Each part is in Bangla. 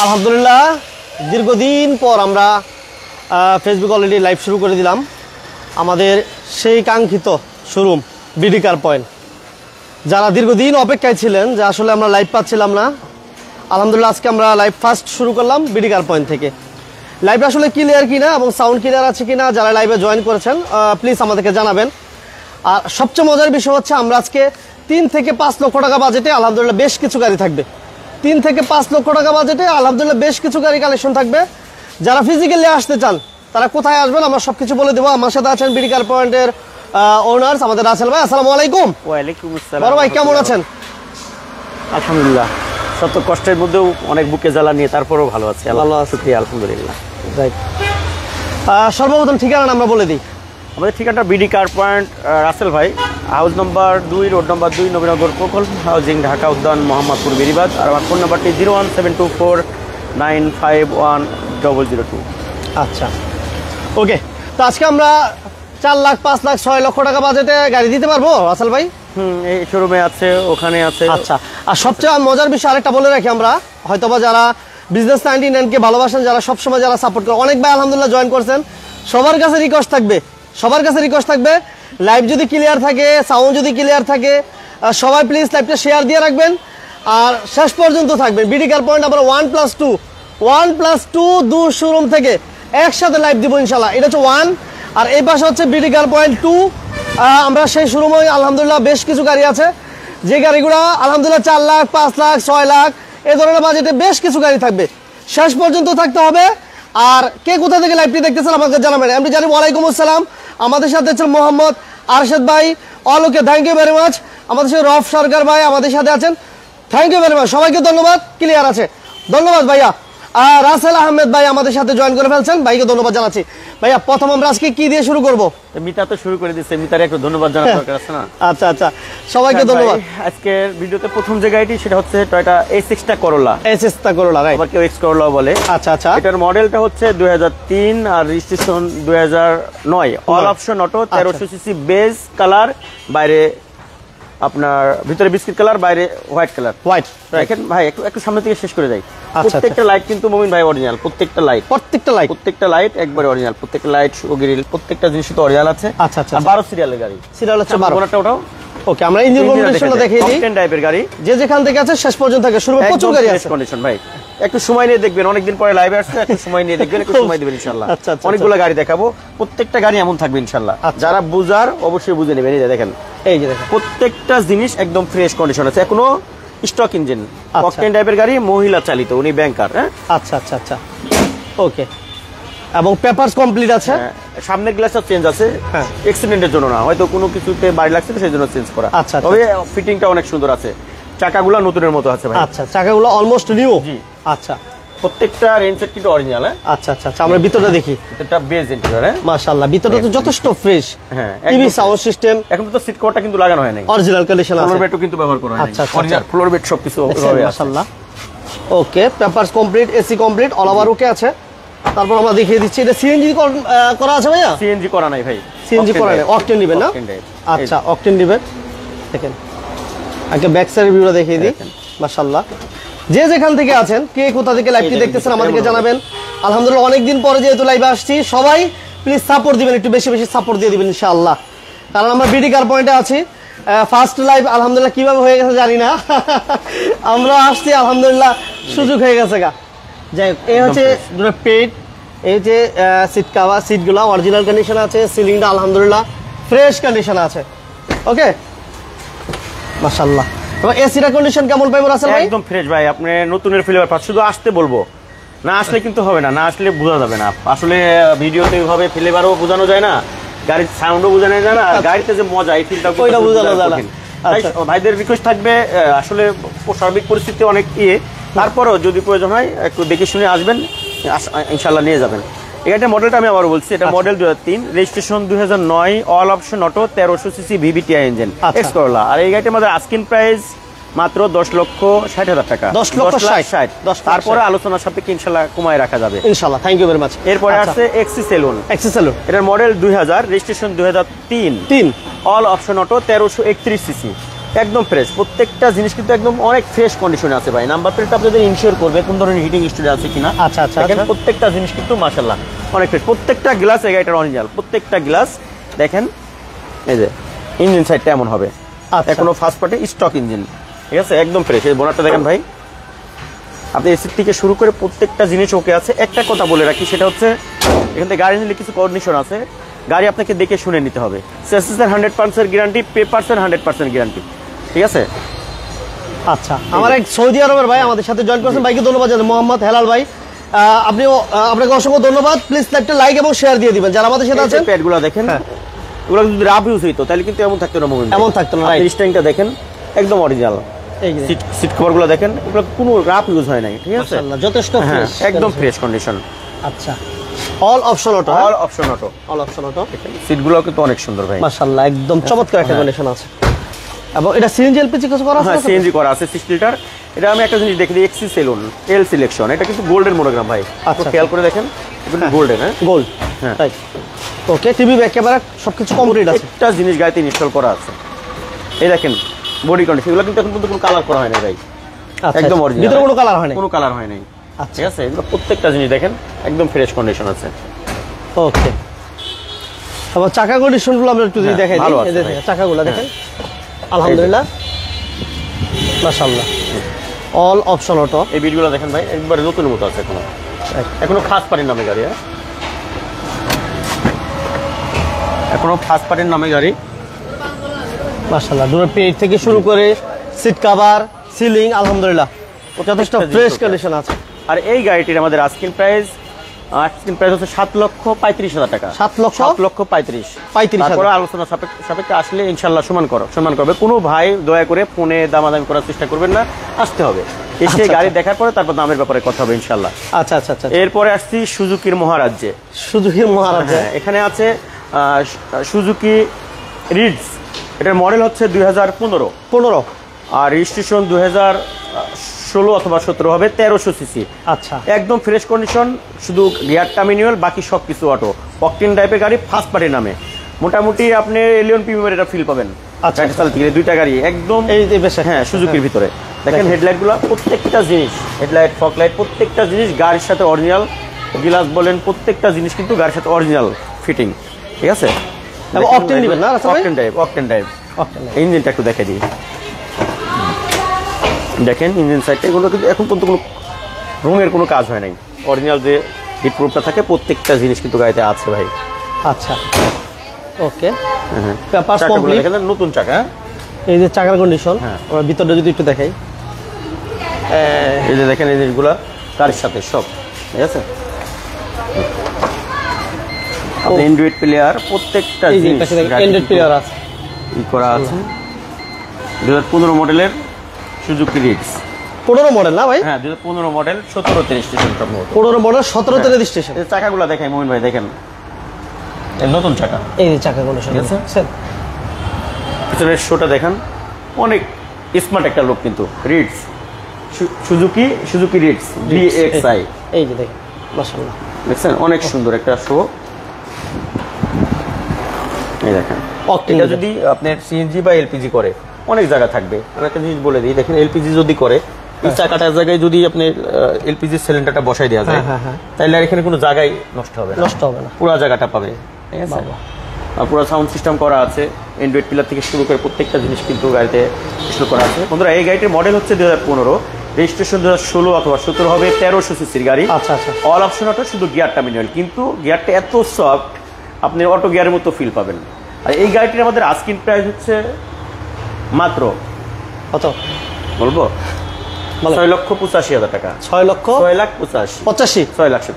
আলহামদুলিল্লাহ দীর্ঘদিন পর আমরা ফেসবুক অলরেডি লাইভ শুরু করে দিলাম আমাদের সেই কাঙ্ক্ষিত শোরুম বিডি কার পয়েন্ট। যারা দীর্ঘদিন অপেক্ষায় ছিলেন যে আসলে আমরা লাইভ পাচ্ছিলাম না, আলহামদুলিল্লাহ আজকে আমরা লাইভ ফার্স্ট শুরু করলাম বিডি কার পয়েন্ট থেকে। লাইভ আসলে ক্লিয়ার কিনা এবং সাউন্ড ক্লিয়ার আছে কিনা যারা লাইভে জয়েন করেছেন প্লিজ আমাদেরকে জানাবেন। আর সবচেয়ে মজার বিষয় হচ্ছে আমরা আজকে 3 থেকে 5 লক্ষ টাকা বাজেটে আলহামদুলিল্লাহ বেশ কিছু গাড়ি থাকবে। 3 থেকে 5 লক্ষ টাকা বাজেটে আলহামদুলিল্লাহ বেশ কিছু গাড়ি কালেকশন থাকবে। যারা ফিজিক্যালি আসতে চান তারা কোথায় আসবেন আমরা সবকিছু বলে দেবো। আমার সাথে আছেন বিডি কার পয়েন্টের ওনার্স আমাদের রাসেল ভাই। আসসালামু আলাইকুম। ওয়ালাইকুম আসসালাম। বড় ভাই কেমন আছেন? আলহামদুলিল্লাহ, শত কষ্টের মধ্যেও অনেক বুকে জ্বালা নিয়ে তারপরেও ভালো আছি। আল্লাহ শুকরিয়া, আলহামদুলিল্লাহ। রাইট, সর্বপ্রথম ঠিকানা আমরা বলে দিই। আমাদের ঠিকানাটা বিডি কার পয়েন্ট, রাসেল ভাই, হাউস নম্বর 2, রোড নম্বর 2, নবীনগর প্রকল্প হাউজিং, ঢাকা উদ্যান, মোহাম্মদপুর, বেরিবাদ। আর আমার ফোন নাম্বারটি 01724951002। আচ্ছা, ওকে। তো আজকে আমরা 4 লাখ, 5 লাখ, 6 লক্ষ টাকা বাজেটে গাড়ি দিতে পারবো রাসেল ভাই? এই শোরুমে আছে, ওখানে আছে। আচ্ছা, আর সবচেয়ে মজার বিষয় আরেকটা বলে রাখি, আমরা হয়তোবা যারা বিজনেস 99কে ভালোবাসেন, যারা সবসময় যারা সাপোর্ট করে, অনেক ভাই আলহামদুলিল্লাহ জয়েন করছেন, সবার কাছে রিকোয়েস্ট থাকবে লাইভ যদি ক্লিয়ার থাকে, সাউন্ড যদি ক্লিয়ার থাকে, সবাই প্লিজ লাইভটা শেয়ার দিয়ে রাখবেন আর শেষ পর্যন্ত থাকবেন। বিডি কার পয়েন্ট আমরা 1+2 দু শোরুম থেকে একসাথে লাইভ দিব ইনশাল্লাহ। এটা হচ্ছে 1, আর এই পাশে হচ্ছে বিডি কার পয়েন্ট 2। আমরা সেই শোরুমে আলহামদুলিল্লাহ বেশ কিছু গাড়ি আছে, যে গাড়িগুলো আলহামদুলিল্লাহ 4 লাখ, 5 লাখ, 6 লাখ এই ধরনের বাজেটে বেশ কিছু গাড়ি থাকবে। শেষ পর্যন্ত থাকতে হবে। আর কে কোথা থেকে লাইভটি দেখতেছেন আমাকে জানাবেন। আমি জানি ওয়ালাইকুম আসসালাম। আমাদের সাথে আছেন মোহাম্মদ আরশেদ ভাই, all okay, thank you very much. আমাদের সাথে রফ সরকার ভাই আমাদের সাথে আছেন, থ্যাংক ইউ ভেরি মাচ। সবাইকে ধন্যবাদ, ক্লিয়ার আছে, ধন্যবাদ ভাইয়া। রাসেল আহমেদ ভাই আমাদের সাথে জয়েন করে ফেলছেন, ভাইকে ধন্যবাদ জানাচ্ছি। ভাইয়া প্রথম আমরা আজকে কি দিয়ে শুরু করব? মিতা তো শুরু করে দিচ্ছে, মিতার একটু ধন্যবাদ জানার দরকার আছে না? আচ্ছা আচ্ছা, সবাইকে ধন্যবাদ। আজকের ভিডিওতে প্রথম যে গাড়িটি সেটা হচ্ছে টয়োটা এসএক্সটা করোলা। এসএক্সটা করোলা, রাইট, আবার কেউ এক্স করোলা বলে। আচ্ছা আচ্ছা, এটার মডেলটা হচ্ছে 2003 আর registration 2009। All option auto, 1300 CC beige colour, বাইরে আপনার ভিতরে বিস্কিট কালার, বাইরে হোয়াইট কালার। হোয়াইট, দেখেন ভাই একটু সামনে থেকে শেষ করে যাই। প্রত্যেকটা লাইট কিন্তু মুমিন ভাই অরিজিনাল, প্রত্যেকটা লাইট একবারে অরিজিনাল। প্রত্যেকটা লাইট ও গ্রিল প্রত্যেকটা জিনিসই তো অরিজিনাল আছে। আচ্ছা আচ্ছা, 12 সিরিয়ালের গাড়ি, সিরিয়াল হচ্ছে 12টা। ওটাও ওকে, আমরা ইঞ্জিন কন্ডিশনটা দেখিয়ে দিই। 10 টাইপের গাড়ি, যে যেখান থেকে আছে শেষ পর্যন্ত থাকে, শুরু প্রচুর গাড়ি আছে। কন্ডিশন ভাই একটু সময় নিয়ে দেখবেন, অনেকদিন পরে লাইভে আসছে, একটু সময় নিয়ে দেখবেন, একটু সময় দিবেন ইনশাআল্লাহ। অনেকগুলো গাড়ি দেখাবো, প্রত্যেকটা গাড়ি এমন থাকবে ইনশাআল্লাহ। যারা বুঝার অবশ্যই বুঝে নেবেন। এই যে দেখেন, প্রত্যেকটা জিনিস একদম ফ্রেশ কন্ডিশন আছে, এখনো স্টক ইঞ্জিন। অকটেন টাইপের গাড়ি, মহিলা চালিত, উনি ব্যাংকার। হ্যাঁ, আচ্ছা আচ্ছা আচ্ছা, ওকে। এবং পেপারস কমপ্লিট আছে। সামনের গ্লাসটা চেঞ্জ আছে, অ্যাক্সিডেন্টের জন্য না, হয়তো কোনো কিছুতে বাড়ি লাগছে সেই জন্য চেঞ্জ করা। আচ্ছা, তবে ফিটিংটা অনেক সুন্দর আছে, চাকাগুলো নতুনের মতো আছে ভাই। আচ্ছা, চাকাগুলো অলমোস্ট নিউ। জি, আচ্ছা। প্রত্যেকটা রেঞ্জ সেট কিন্তু অরিজিনাল। আচ্ছা আচ্ছা আচ্ছা, আমরা ভিতরটা দেখি। এটা বেজ ইন্টেরিয়র। মাশাআল্লাহ, ভিতরটা তো যথেষ্ট ফ্রেশ। হ্যাঁ, টিভি সাউন্ড সিস্টেম, এখন তো সিট কভারটা কিন্তু লাগানো হয় নাই, অরিজিনাল কন্ডিশন আছে। ফ্লোর বেডও কিন্তু ব্যবহার করা হয়। আচ্ছা, অরিজিনাল ফ্লোর বেড সবকিছু হবে মাশাআল্লাহ। Okay, papers complete, AC complete, all over okay আছে। তারপর আমরা দেখিয়ে দিচ্ছি, এটা সিএনজি করা আছে ভাইয়া? সিএনজি করা নাই ভাই, সিএনজি করা নাই, অকটেন দিবেন না? আচ্ছা, অকটেন দিবেন। দেখেন আগে ব্যাক সাইডের ভিউটা দেখিয়ে দিই। মাশাআল্লাহ, যে যেখান থেকে আছেন, কে কোথা থেকে লাইভটি দেখতেছেন আমাদেরকে জানাবেন। আলহামদুলিল্লাহ অনেকদিন পরে যেহেতু লাইভে আসছি, সবাই প্লিজ সাপোর্ট দিবেন, একটু বেশি বেশি সাপোর্ট দিয়ে দিবেন ইনশাআল্লাহ। কারণ আমরা বিডি কার পয়েন্টে আছি, ফার্স্ট লাইভ আলহামদুলিল্লাহ কিভাবে হয়ে গেছে জানি না, আমরা আসছি আলহামদুলিল্লাহ সুযোগ হয়ে গেছে গা। যাই হোক, এই হচ্ছে পেট, এই যে সিট কাভার, সিটগুলো অরিজিনাল কন্ডিশন আছে, সিলিংটা আলহামদুলিল্লাহ ফ্রেশ কন্ডিশন আছে। ওকে, মাশাআল্লাহ। এবং এসিটা কন্ডিশন কেমন পাইবো রাসেল ভাই? একদম ফ্রেশ ভাই, আপনি নতুনের ফ্লেভার পাচ্ছেন। শুধু আসতে বলবো, না আসলে কিন্তু হবে না, না আসলে বোঝা যাবে না। আসলে ভিডিওতে এইভাবে ফ্লেভারও বোঝানো যায় না, গাড়ির সাউন্ডও বোঝানো যায় না, গাড়িতে যে মজা এই ফিলটা বোঝানো যায় না। ভাইদের রিকোয়েস্ট থাকবে, আসলে সার্বিক পরিস্থিতি অনেক তারপরেও যদি প্রয়োজন হয় একটু দেখে শুনে আসবেন, ইনশাল্লাহ নিয়ে যাবেন। এটা মডেলটা আমি আবার বলছি, এটা model 2003, registration 2009, all option auto, 1300 CC VVTI engine, X Corolla. আর এই গাড়িটার মধ্যে আস্কিং প্রাইস মাত্র 10,60,000 টাকা। 10,60,000, তারপরে আলোচনার সাপেক্ষে ইনশাল্লাহ কমায় রাখা যাবে ইনশাল্লাহ। Thank you very much. এরপরে আছে এক্সি সেলুন। এটার model 2000, registration 2003, all option auto, 1331 CC. একদম ফ্রেশ, প্রত্যেকটা জিনিস কিন্তু একদম অনেক ফ্রেশ কন্ডিশনে আছে ভাই। নাম্বার প্লেটটা আপনাদের ইনশিওর করবে কোন ধরনের হিটিং স্টোরেজ আছে কিনা। আচ্ছা আচ্ছা দেখেন প্রত্যেকটা জিনিস কিন্তু মাশাআল্লাহ অনেক ফ্রেশ, প্রত্যেকটা গ্লাস এই গাড়িটার অরিজিনাল, প্রত্যেকটা গ্লাস দেখেন। এই যে ইঞ্জিন সাইডটা এমন হবে, এখনো ফার্স্ট পার্টি স্টক ইঞ্জিন, ঠিক আছে, একদম ফ্রেশ। এই বোনারটা দেখেন ভাই, আপনি এসি থেকে শুরু করে প্রত্যেকটা জিনিস ওকে আছে। একটা কথা বলে রাখি, সেটা হচ্ছে এখান থেকে গাড়ি নিলে কিছু কন্ডিশন আছে, গাড়ি আপনাকে দেখে শুনে নিতে হবে। চেসিসের 100% গ্যারান্টি, পেপারসের 100% গ্যারান্টি, ঠিক আছে। আচ্ছা, আমার এক সৌদি আরবের ভাই আমাদের সাথে জয়েন করেছেন, ভাইকে ধন্যবাদ জানাই, মোহাম্মদ হেলাল ভাই। আপনাকে অসংখ্য ধন্যবাদ। প্লিজ একটা লাইক এবং শেয়ার দিয়ে দিবেন যারা আমাদের সাথে আছেন। প্যাডগুলো দেখেন, এগুলো যদি রাফ ইউজ হইতো তাহলে কিন্তু এমন থাকতো না, এমন থাকতো না। স্ট্যান্ডটা দেখেন একদম অরিজিনাল, সিট কভারগুলো দেখেন, এগুলো কোনো রাফ ইউজ হয় নাই, ঠিক আছে, যথেষ্ট ফ্রেশ, একদম ফ্রেশ কন্ডিশন। আচ্ছা, all option auto, all option auto, all option auto. সিটগুলো কিন্তু অনেক সুন্দর ভাই, মাশাআল্লাহ, একদম চমৎকার একটা কন্ডিশন আছে। এবং এটা সিএনজি এলপিজি কিছু করা আছে? হ্যাঁ, সিএনজি করা আছে 6 লিটার। এটা আমি একটা জিনিস দেখি, এক্সি সেলুন এল সিলেকশন, এটা কিন্তু গোল্ডের মোনোগ্রাম ভাই, আচ্ছা, খেয়াল করে দেখেন, এটা গোল্ডের, হ্যাঁ গোল্ড, হ্যাঁ রাইট। ওকে, টিভি ব্যাক ক্যামেরা সবকিছু কমপ্লিট আছে, একটা জিনিস গাড়িতে ইনস্টল করা আছে। এই দেখেন বডি কন্ডিশন, এগুলো কিন্তু এখন পর্যন্ত কোনো কালার করা হয় না ভাই, একদম অরিজিনাল, ভিতরে কোনো কালার হয় না, কোনো কালার হয় নাই, আচ্ছা ঠিক আছে। এগুলো প্রত্যেকটা জিনিস দেখেন একদম ফ্রেশ কন্ডিশন আছে। ওকে, আবার চাকা কন্ডিশনগুলো আমরা একটু যদি দেখাই ভালো দিই, আছে এই দেখেন চাকাগুলো দেখেন, আলহামদুলিল্লাহ, মাশাআল্লাহ, অল অপশন অটো। এই বিটগুলো দেখেন ভাই, একবারে নতুন মতো আছে, এখনো ফার্স্ট পার্টির নামে গাড়ি, এখনো ফার্স্ট পার্টির নামে গাড়ি, মাশাআল্লাহ। ডোরের পেজ থেকে শুরু করে সিট কভার, সিলিং, আলহামদুলিল্লাহ যথেষ্ট ফ্রেশ কন্ডিশন আছে। আর এই গাড়িটির আমাদের আস্কিং প্রাইস হচ্ছে 7,35,000 টাকা। 7,35,000 তারপরে আলোচনা সাপেক্ষে আসলে ইনশাল্লাহ সম্মান করবে। কোনো ভাই দয়া করে ফোনে দামাদামি করার চেষ্টা করবেন না, আসতে হবে, এসে গাড়ি দেখার পরে তারপর দামের ব্যাপারে কথা হবে ইনশাল্লাহ। আচ্ছা আচ্ছা আচ্ছা, এরপরে আসছি সুজুকির মহারাজ্যে। সুজুকির মহারাজ্যে এখানে আছে সুজুকি রিডস, এটার মডেল হচ্ছে 2015, আর রেজিস্ট্রেশন 2016 অথবা 17 হবে, 1300 সিসি। আচ্ছা, একদম ফ্রেশ কন্ডিশন, শুধু গিয়ারটা ম্যানুয়াল, বাকি সবকিছু অটো, অকটেন টাইপের গাড়ি, ফার্স্ট পার্টির নামে। মোটামুটি আপনি এলিয়ন প্রিমিয়ামের এটা ফিল পাবেন। আচ্ছা, দুইটা গাড়ি একদম এই বেশে, হ্যাঁ সুজুকির ভিতরে দেখেন হেডলাইটগুলো, প্রত্যেকটা জিনিস, হেডলাইট, ফগ লাইট, প্রত্যেকটা জিনিস গাড়ির সাথে অরিজিনাল, গ্লাস বলেন প্রত্যেকটা জিনিস কিন্তু গাড়ির সাথে অরিজিনাল ফিটিং, ঠিক আছে। অকটেন দিবেন না, অকটেন টাইপ। ইঞ্জিনটা একটু দেখে দিই, দেখেন ইঞ্জিন সাইডটা, এগুলো কিন্তু এখন পর্যন্ত কোনো রঙের কোনো কাজ হয় নাই, অরিজিনাল যে হিট প্রুফটা থাকে প্রত্যেকটা জিনিস কিন্তু গাড়িতে আছে ভাই। আচ্ছা, ওকে, নতুন চাকা, এই যে চাকার কন্ডিশন, আমরা ভিতরটা যদি একটু দেখাই, এই যে দেখেন এই জিনিসগুলো গাড়ির সাথে সব, ঠিক আছে। অ্যান্ড্রয়েড প্লেয়ার, প্রত্যেকটা জিনিস অ্যান্ড্রয়েড প্লেয়ার আছে, ই করা আছে। 2015 মডেলের সুজুকি রিডস, 15 মডেল না ভাই? হ্যাঁ 2015 মডেল, 17তে রেজিস্ট্রেশন। 15 মডেল, 17তে রেজিস্ট্রেশন। এই চাকাগুলো দেখাই মোমিন ভাই, দেখেন নতুন চাকা, এই যে চাকা কন্ডিশন আছে, পিছনের শোটা দেখেন, অনেক স্মার্ট একটা লোক কিন্তু। রিডস, সুজুকি রিডস DXi, এই যে দেখেন, মাশাআল্লাহ, দেখছেন অনেক সুন্দর একটা শো। এই দেখেন, এটা যদি আপনার সিএনজি বা এলপিজি করে অনেক জায়গা থাকবে। আমি একটা জিনিস বলে দিই, দেখেন এলপিজি যদি করে, এই চাকাটার জায়গায় যদি আপনি এলপিজি সিলিন্ডারটা বসাই দেওয়া যায়, তাহলে আর এখানে কোনো জায়গায় নষ্ট হবে না, পুরো জায়গাটা পাবে, ঠিক আছে। আর পুরো সাউন্ড সিস্টেম করা আছে, অ্যান্ড্রয়েড পিলার থেকে শুরু করে প্রত্যেকটা জিনিস কিন্তু গাড়িতে ইনস্টল করা আছে। বন্ধুরা এই গাড়িটির মডেল হচ্ছে 2015, রেজিস্ট্রেশন 2016 অথবা 17 হবে, 1300 সিসির গাড়ি। আচ্ছা আচ্ছা, অল অপশন অটো, শুধু গিয়ারটা ম্যানুয়াল, কিন্তু গিয়ারটা এত সফট আপনি অটো গিয়ারের মতো ফিল পাবেন। আর এই গাড়িটির আমাদের আস্কিং প্রাইস হচ্ছে মাত্র কত বলবো, 6,85,000 টাকা। 6,85,000,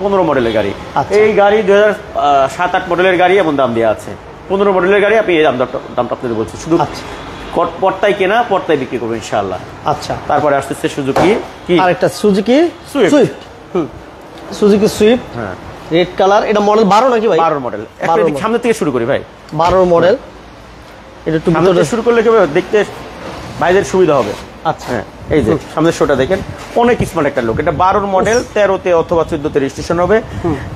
15 মডেলের গাড়ি। এই গাড়ি 2007-8 মডেলের গাড়ি, এমন দাম দেওয়া আছে। 15 মডেলের গাড়ি আপনি এই দামটা আপনাদের বলছি, শুধু পর্তায় কেনা, পর্তায় বিক্রি করবেন ইনশাআল্লাহ। আচ্ছা, তারপরে আসতেছে সুজুকি, কি আরেকটা সুজুকি সুইফট, সুজুকি সুইফট, হ্যাঁ রেড কালার। এটা মডেল 12 নাকি ভাই? 12 মডেল। সামনে থেকে শুরু করি ভাই, 12 মডেল। এটা একটু ভিতরে শুরু করলে কি হবে, দেখতে ভাইদের সুবিধা হবে। আচ্ছা, হ্যাঁ এই যে সামনের শোটা দেখেন, অনেক স্মার্ট একটা লোক। এটা 12 মডেল, 13তে অথবা 14তে রেজিস্ট্রেশন হবে,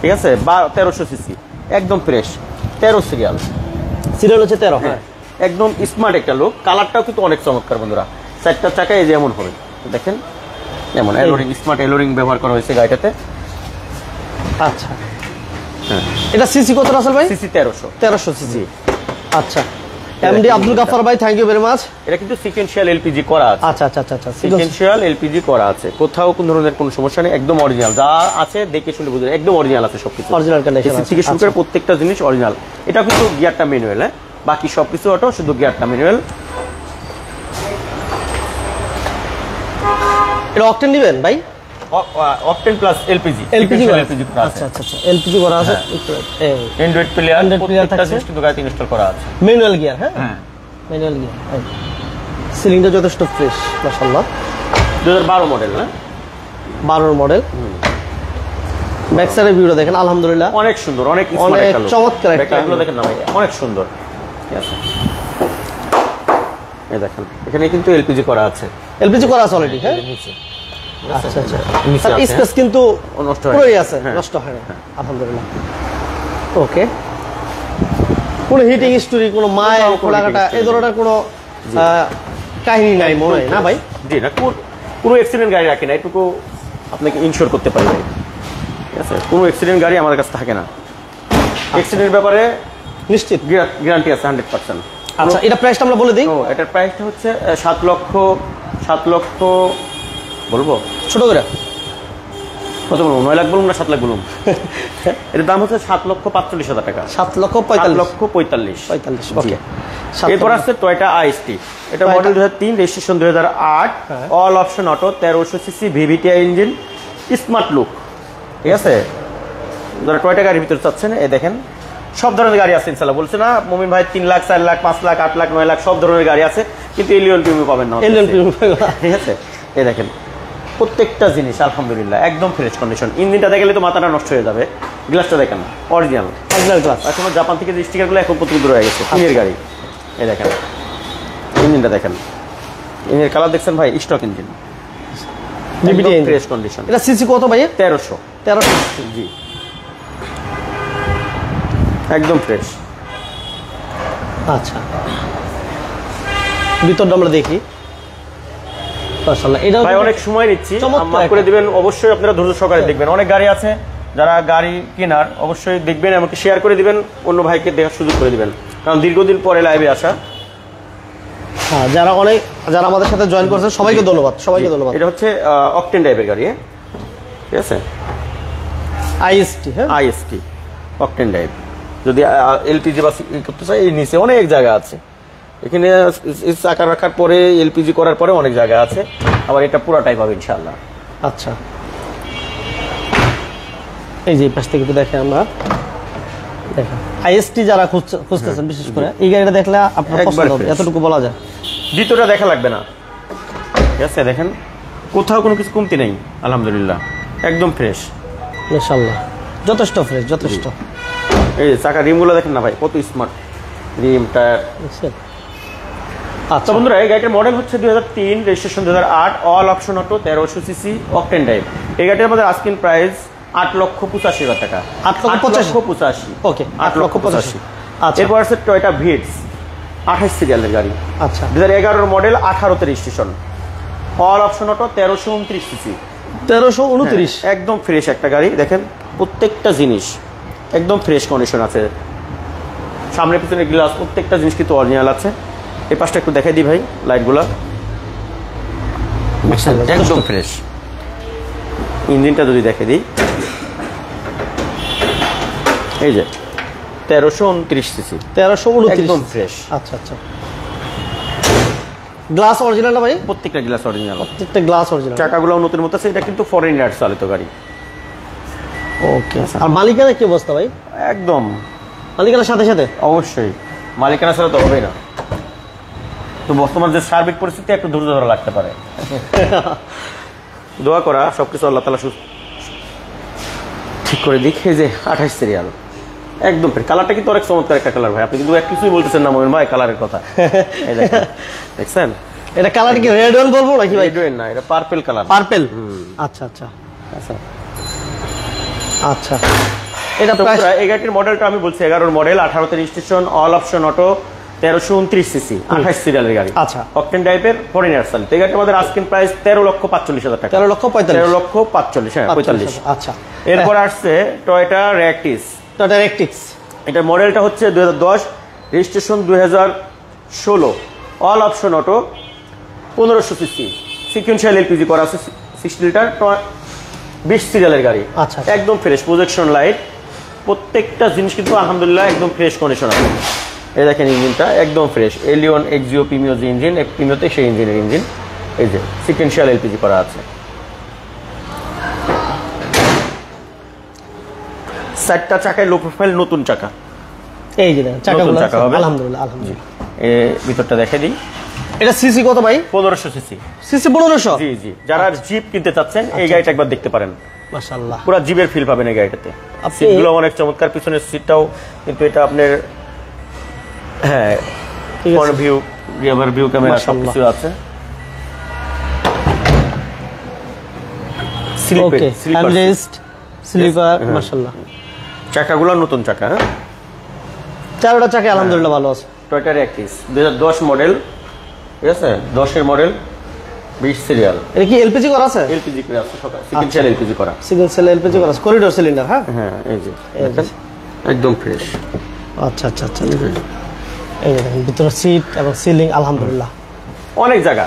ঠিক আছে। 1300 সিসি, একদম ফ্রেশ, 13 সিরিয়াল হচ্ছে 13। হ্যাঁ, একদম স্মার্ট একটা লুক। কালারটাও কিন্তু অনেক চমৎকার বন্ধুরা। চারটা চাকা এই যেমন হবে দেখেন, যেমন এলোরিং, স্মার্ট এলোরিং ব্যবহার করা হয়েছে গাড়িটাতে। আচ্ছা, এটা সিসি কত রাসেল ভাই? CC 1300 CC. আচ্ছা, এমডি আব্দুল গাফফার ভাই, থ্যাংক ইউ ভেরি মাচ। এটা কিন্তু সিকোয়েন্সিয়াল এলপিজি করা আছে। আচ্ছা আচ্ছা আচ্ছা, সিকোয়েন্সিয়াল এলপিজি করা আছে, কোথাও কোন ধরনের কোনো সমস্যা নেই, একদম অরিজিনাল। যা আছে দেখে শুনে বুঝে একদম অরিজিনাল আছে সবকিছু, অরিজিনাল কন্ডিশন আছে থেকে শুরু করে প্রত্যেকটা জিনিস অরিজিনাল। এটা কিন্তু গিয়ারটা ম্যানুয়াল, হ্যাঁ, বাকি সবকিছু অটো, শুধু গিয়ারটা ম্যানুয়াল। এটা অকটেন দিবেন ভাই? Octane plus LPG. এলপিজি করা আছে। এলপিজি আচ্ছা আচ্ছা আচ্ছা, এলপিজি করা আছে। এই অ্যান্ড্রয়েড প্লেয়ার, Android player প্রত্যেকটা থাকছে। জিনিস কিন্তু গাড়িতে ইনস্টল করা আছে। ম্যানুয়াল গিয়ার, হ্যাঁ হ্যাঁ, ম্যানুয়াল গিয়ার। সিলিংটা যথেষ্ট ফ্রেশ মাশাআল্লাহ। 2012 মডেল, না 12 মডেল। ব্যাক সাইডের ভিউটা দেখেন, আলহামদুলিল্লাহ অনেক সুন্দর, অনেক অনেক স্মার্ট একটা look। চমৎকার একটা ব্যাকলাইটগুলো দেখেন না ভাই, অনেক সুন্দর। ঠিক আছে, এই দেখেন এখানে কিন্তু এলপিজি করা আছে। এলপিজি করা আছে অলরেডি, হ্যাঁ। নিচে আচ্ছা আচ্ছা, নিচে তার আছে, স্পেস কিন্তু নষ্ট হয় পুরোই আছে, হ্যাঁ। নষ্ট হয় না, আলহামদুলিল্লাহ। ওকে, কোনো হিটিং স্টোরি, কোনো মায়ের কোনো খোলাঘাটা heating এই ধরনের কোনো কাহিনী নাই মনে হয় না ভাই? জি না, কোনো অ্যাক্সিডেন্ট গাড়ি রাখি না, এটুকু আপনাকে ইনশিওর করতে পারি ভাই। ঠিক আছে, কোনো অ্যাক্সিডেন্ট গাড়ি আমাদের কাছে থাকে না। অ্যাক্সিডেন্টের ব্যাপারে নিশ্চিত গ্যারান্টি আছে 100%। আচ্ছা, এটা প্রাইসটা আমরা বলে দিই। ও, এটার প্রাইসটা হচ্ছে 7 লক্ষ বলবো, ছোট করে কত বলবো, 9 লাখ বলুন না 7 লাখ বলুন? এটার দাম হচ্ছে 7,45,000 টাকা। 7,45,000 7,45,000। ওকে। এরপর আছে টয়োটা আইএসটি। এটা model 2003, registration 2008, all option auto, 1300 CC VVTI engine, smart look. ঠিক আছে, যারা টয়োটা গাড়ির ভিতরে চাচ্ছেন, এই দেখেন সব ধরনের গাড়ি আছে ইনশাআল্লাহ। বলছে না মুমিন ভাই 3 লাখ, 4 লাখ, 5 লাখ, 8 লাখ, 9 লাখ সব ধরনের গাড়ি আছে, কিন্তু এলিয়ন প্রিমিয়াম পাবেন না। ঠিক আছে, এই দেখেন প্রত্যেকটা জিনিস আলহামদুলিল্লাহ একদম ফ্রেশ কন্ডিশন। ইঞ্জিনটা দেখলে তো মাথাটা নষ্ট হয়ে যাবে। গ্লাসটা দেখেন অরিজিনাল গ্লাস। এখনো জাপান থেকে যে স্টিকারগুলো এখন পর্যন্ত রয়ে গেছে ইঞ্জিনের গাড়ি। এই দেখেন ইঞ্জিনটা দেখেন, ইঞ্জিনের কালার দেখছেন ভাই, স্টক ইঞ্জিন, ফ্রেশ কন্ডিশন। এটা সিসি কত ভাই? 1300 জি, একদম ফ্রেশ। আচ্ছা, ভিতরটা আমরা দেখি। মাশাআল্লাহ, এটা ভাই অনেক সময় নিচ্ছি, চমৎকার মাফ করে দিবেন। অবশ্যই আপনারা ধৈর্য সহকারে দেখবেন। অনেক গাড়ি আছে, যারা গাড়ি কেনার অবশ্যই দেখবেন, আমাকে শেয়ার করে দিবেন, অন্য ভাইকে দেখার সুযোগ করে দিবেন, কারণ দীর্ঘদিন পরে লাইভে আসা। হ্যাঁ, যারা আমাদের সাথে জয়েন করছেন সবাইকে ধন্যবাদ, সবাইকে ধন্যবাদ। এটা হচ্ছে অকটেন টাইপের গাড়ি, ঠিক আছে, আইএসটি। হ্যাঁ, আইএসটি অকটেন টাইপ। যদি এলপিজি বা করতে চাই, এই নিচে অনেক জায়গা আছে। এখানে চাকা রাখার পরে এলপিজি করার পরে অনেক জায়গা আছে। আবার এটা পুরো টাইপ হবে ইনশাআল্লাহ। আচ্ছা, এই যে পাশ থেকে একটু দেখে আমরা দেখেন, আইএসটি যারা খুঁজতেছেন বিশেষ করে এই গাড়িটা দেখলে আপনার পছন্দ হবে, এতটুকু বলা যায়। দ্বিতীয়টা দেখা লাগবে না। ঠিক আছে, দেখেন কোথাও কোনো কিছু কমতি নেই, আলহামদুলিল্লাহ একদম ফ্রেশ ইনশাআল্লাহ, যথেষ্ট ফ্রেশ, যথেষ্ট। এই চাকা রিমগুলো দেখেন না ভাই, কত স্মার্ট রিম, টায়ার। আচ্ছা বন্ধুরা, এই গাড়িটার মডেল হচ্ছে 2003, registration 2008, all option auto, 1300 CC, octane type. এই গাড়িটার আমাদের আস্কিং প্রাইস 8,85,000 টাকা। 8,85,000 ওকে, 8,85,000। আচ্ছা, এরপর আছে টয়োটা ভিটস, 28 সিরিয়ালের গাড়ি। আচ্ছা, 2011 মডেল, 18তে registration, all option auto, 1329 CC, 1329। একদম ফ্রেশ একটা গাড়ি। দেখেন প্রত্যেকটা জিনিস একদম ফ্রেশ কন্ডিশন আছে, সামনে পিছনে গ্লাস প্রত্যেকটা জিনিস কিন্তু অরিজিনাল আছে। এই পাশটা একটু দেখাই দিই ভাই, লাইটগুলা একদম ফ্রেশ। ইঞ্জিনটা যদি দেখে দিই, এই যে 1329 সিসি, 1329 একদম ফ্রেশ। আচ্ছা আচ্ছা, গ্লাস অরিজিনাল না ভাই? প্রত্যেকটা গ্লাস অরিজিনাল, প্রত্যেকটা গ্লাস অরিজিনাল। চাকাগুলো নতুন মতো আছে। এটা কিন্তু ফরেনার চালিত গাড়ি। ওকে, আর মালিকানা কি অবস্থা ভাই? একদম মালিকানার সাথে সাথে অবশ্যই, মালিকানা ছাড়া তো হবে না। তো বর্তমান যে সার্বিক পরিস্থিতি, একটু ধৈর্য ধরা লাগতে পারে। দোয়া করা সবকিছু আল্লাহ তাআলা ঠিক করে দিক। এই যে 28 সিরিয়াল, একদম কালারটা কিন্তু অনেক চমৎকার একটা কালার ভাই। আপনি কিন্তু এক কিছুই বলতেছেন না মোমিন ভাই কালারের কথা। এই দেখেন, দেখছেন এটা কালার কি রেড ওয়ান বলবো নাকি ভাই? রেড না, এটা পার্পল কালার। পার্পল, আচ্ছা আচ্ছা আচ্ছা আচ্ছা। এটা এই গাড়িটির মডেলটা আমি বলছি 11 মডেল, 18তে registration, all option auto, 1329 CC 28 সিরিয়ালের গাড়ি। আচ্ছা। অকটেন টাইপের ফরেনার সাল। এই গাড়িটা আমাদের আস্কিং প্রাইস 13,45,000 টাকা। 13,45,000 হ্যাঁ 45। আচ্ছা। এরপর আসছে টয়োটা র্যাকটিস। টয়োটা রেকটিক্স, এটার মডেলটা হচ্ছে 2010, registration 2016, all option auto, 1500 CC, sequential LPG করা আছে, 60 লিটার, 20 সিরিয়ালের গাড়ি। আচ্ছা। একদম ফ্রেশ, প্রজেকশন লাইট, প্রত্যেকটা জিনিস কিন্তু আলহামদুলিল্লাহ একদম ফ্রেশ কন্ডিশন আছে। এই দেখেন ইঞ্জিনটা একদম ফ্রেশ, এলিয়ন এক্সিও প্রিমিও যে ইঞ্জিন, প্রিমিওতে সেই ইঞ্জিনের ইঞ্জিন। এই যে সিকুয়েন্সিয়াল এলপিজি করা আছে। 4টা চাকায় লো প্রোফাইল নতুন চাকা। এই যে দেখেন চাকাগুলো, নতুন চাকা হবে। আলহামদুলিল্লাহ আলহামদুলিল্লাহ। ভিতরটা দেখে দিই। এটা সিসি কত ভাই? 1500 সিসি। সিসি 1500? জি জি, যারা জিপ কিনতে চাচ্ছেন এই গাড়িটা একবার দেখতে পারেন। মাশাআল্লাহ, পুরো জিপের ফিল পাবেন এই গাড়িটাতে। আপনি- সিটগুলো অনেক চমৎকার, পিছনের সিটটাও কিন্তু এটা আপনার হ্যাঁ ঠিক আছে। Front view, rear view camera মাশাআল্লাহ। সবকিছু আছে। স্লিপার ওকে, হ্যান্ডরেস্ট, স্লিপার, মাশাআল্লাহ। চাকাগুলো নতুন চাকা। হ্যাঁ, চারোটা চাকা আলহামদুলিল্লাহ ভালো আছে। টয়োটা র্যাকটিস 2010 মডেল, ঠিক আছে, 10-এর মডেল, 20 সিরিয়াল। এটা কি এলপিজি করা আছে? এলপিজি করে আছে, সকাল সিকুয়েন্সিয়াল এলপিজি করা। সিঙ্গেল সেল এলপিজি করা আছে, করিডোর সিলিন্ডার। হ্যাঁ হ্যাঁ এই যে এই যে। দেখেন, একদম ফ্রেশ। আচ্ছা আচ্ছা আচ্ছা। এই যে দেখেন ভিতরে সিট এবং সিলিং আলহামদুলিল্লাহ অনেক জায়গা,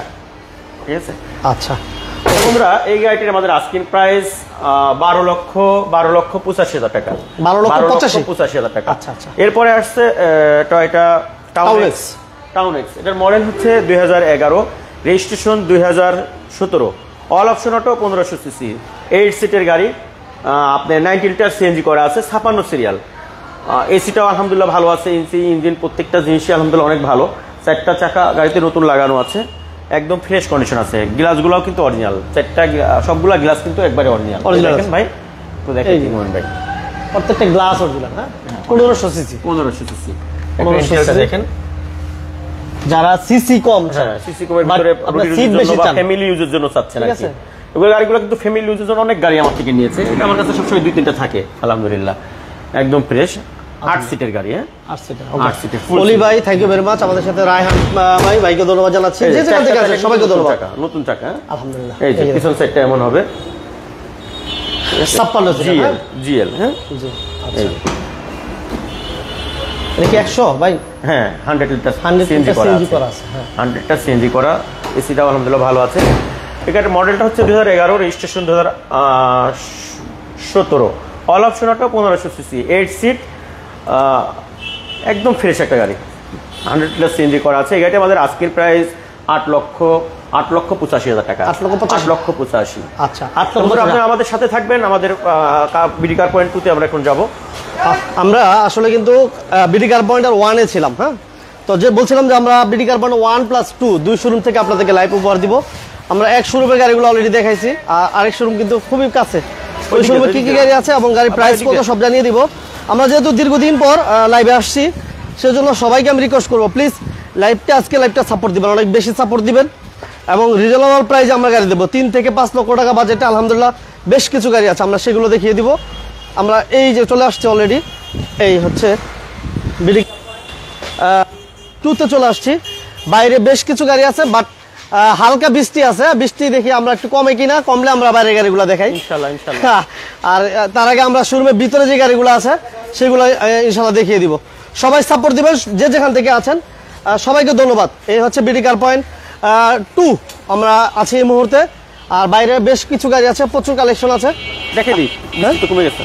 ঠিক আছে। আচ্ছা। বন্ধুরা এই গাড়িটির আমাদের আস্কিং প্রাইস 12,85,000 টাকা। 12,85,000 টাকা। আচ্ছা, আচ্ছা। এরপরে আসছে টয়োটা টাউনেক্স। টাউনেক্স এটার মডেল হচ্ছে 2011, registration 2017, all option auto, 1500 CC, 8 সিটের গাড়ি। আপনার 90 লিটার সিএনজি করা আছে, 56 সিরিয়াল। এসিটাও আলহামদুলিল্লাহ ভালো আছে, ইঞ্জিন প্রত্যেকটা জিনিসই আলহামদুলিল্লাহ অনেক ভালো। 4টা চাকা গাড়িতে নতুন লাগানো আছে, একদম ফ্রেশ কন্ডিশন আছে। গ্লাসগুলোও কিন্তু অরিজিনাল, সবগুলা গ্লাস কিন্তু একবারে অরিজিনাল। দেখেন ভাই, তো দেখেন ইমন ভাই, প্রত্যেকটা গ্লাস অরিজিনাল। হ্যাঁ 1500 সিসি। 1500 সিসি। 1500 ইন্টেরিয়রটা cc দেখেন। যারা সিসি কম, হ্যাঁ সিসি কমের But ভিতরে আপনার seat বেশি চান। ফ্যামিলি ইউজের জন্য চাচ্ছেন ঠিক আর কি। আছে। ওগুলো গাড়িগুলো কিন্তু ফ্যামিলি ইউজের জন্য অনেক গাড়ি আমার থেকে নিয়েছে। এটা আমার কাছে সবসময় 2-3টা থাকে আলহামদুলিল্লাহ, একদম ফ্রেশ। 8 সিটের গাড়ি। হ্যাঁ 8 সিটার। 8 সিটের ফুল। অলি ভাই থ্যাংক ইউ ভেরি মাচ। আমাদের সাথে রায়হান ভাই, ভাইকে ধন্যবাদ জানাচ্ছি। যে যেখান থেকে আছে সবাইকে ধন্যবাদ। নতুন চাকা। আলহামদুলিল্লাহ। এই যে পিছন সাইডটা এমন হবে 56 সিটার। জিএল। জিএল হ্যাঁ জি আচ্ছা। এই যে। এটা কি 100 ভাই? হ্যাঁ 100 লিটার 100 সিএনজি লিটার করা সিএনজি আছে। করা আছে। হ্যাঁ 100টা সিএনজি করা, এসিটাও আলহামদুলিল্লাহ ভালো আছে। এটার মডেলটা হচ্ছে 2011, registration 2017, all option auto, 1500 CC, 8 seat, একদম ফ্রেশ একটা গাড়ি। 100 লিটার সিএনজি করা আছে। এই গাড়িটা আমাদের আজকের প্রাইস 8,85,000 টাকা। 8,85,000। আচ্ছা 8 লক্ষ আপনি আমাদের সাথে থাকবেন। আমাদের বিডি কার পয়েন্ট 2-তে আমরা এখন যাবো। আমরা আসলে কিন্তু বিডি কার পয়েন্ট 1-এ ছিলাম। হ্যাঁ তো যে বলছিলাম যে আমরা বিডি কার পয়েন্ট 1+2 দুই শোরুম থেকে আপনাদেরকে লাইভ উপহার দিব। আমরা এক শোরুমের গাড়িগুলো অলরেডি দেখাইছি, আর আরেক শোরুম কিন্তু খুবই কাছে। ওই শোরুমে কি কি গাড়ি আছে এবং গাড়ির প্রাইস কত সব জানিয়ে দিব। আমরা যেহেতু দীর্ঘদিন পর লাইভে আসছি, সেজন্য সবাইকে আমি রিকোয়েস্ট করবো প্লিজ আজকে লাইভটা সাপোর্ট দিবেন, অনেক বেশি সাপোর্ট দিবেন এবং রিজনেবল প্রাইসে আমরা গাড়ি দেবো। 3 থেকে 5 লক্ষ টাকা বাজেটে আলহামদুলিল্লাহ বেশ কিছু গাড়ি আছে, আমরা সেগুলো দেখিয়ে দিব। আমরা এই যে চলে আসছি অলরেডি, এই হচ্ছে বিডি 2-তে চলে আসছি। বাইরে বেশ কিছু গাড়ি আছে, বাট হালকা বৃষ্টি আছে, বৃষ্টি দেখি আমরা একটু কমে কিনা, কমলে আমরা বাইরের গাড়িগুলো দেখাই ইনশাআল্লাহ ইনশাআল্লাহ। হ্যাঁ, আর তার আগে আমরা শোরুমের ভিতরে যে গাড়িগুলো আছে সেগুলো ইনশাআল্লাহ দেখিয়ে দিব। সবাই সাপোর্ট দিবেন যে যেখান থেকে আছেন, সবাইকে ধন্যবাদ। এই হচ্ছে বিডি কার পয়েন্ট 2 আমরা আছি এই মুহূর্তে। আর বাইরে বেশ কিছু গাড়ি আছে, প্রচুর কালেকশন আছে। দেখে দিই, তো কমে গেছে।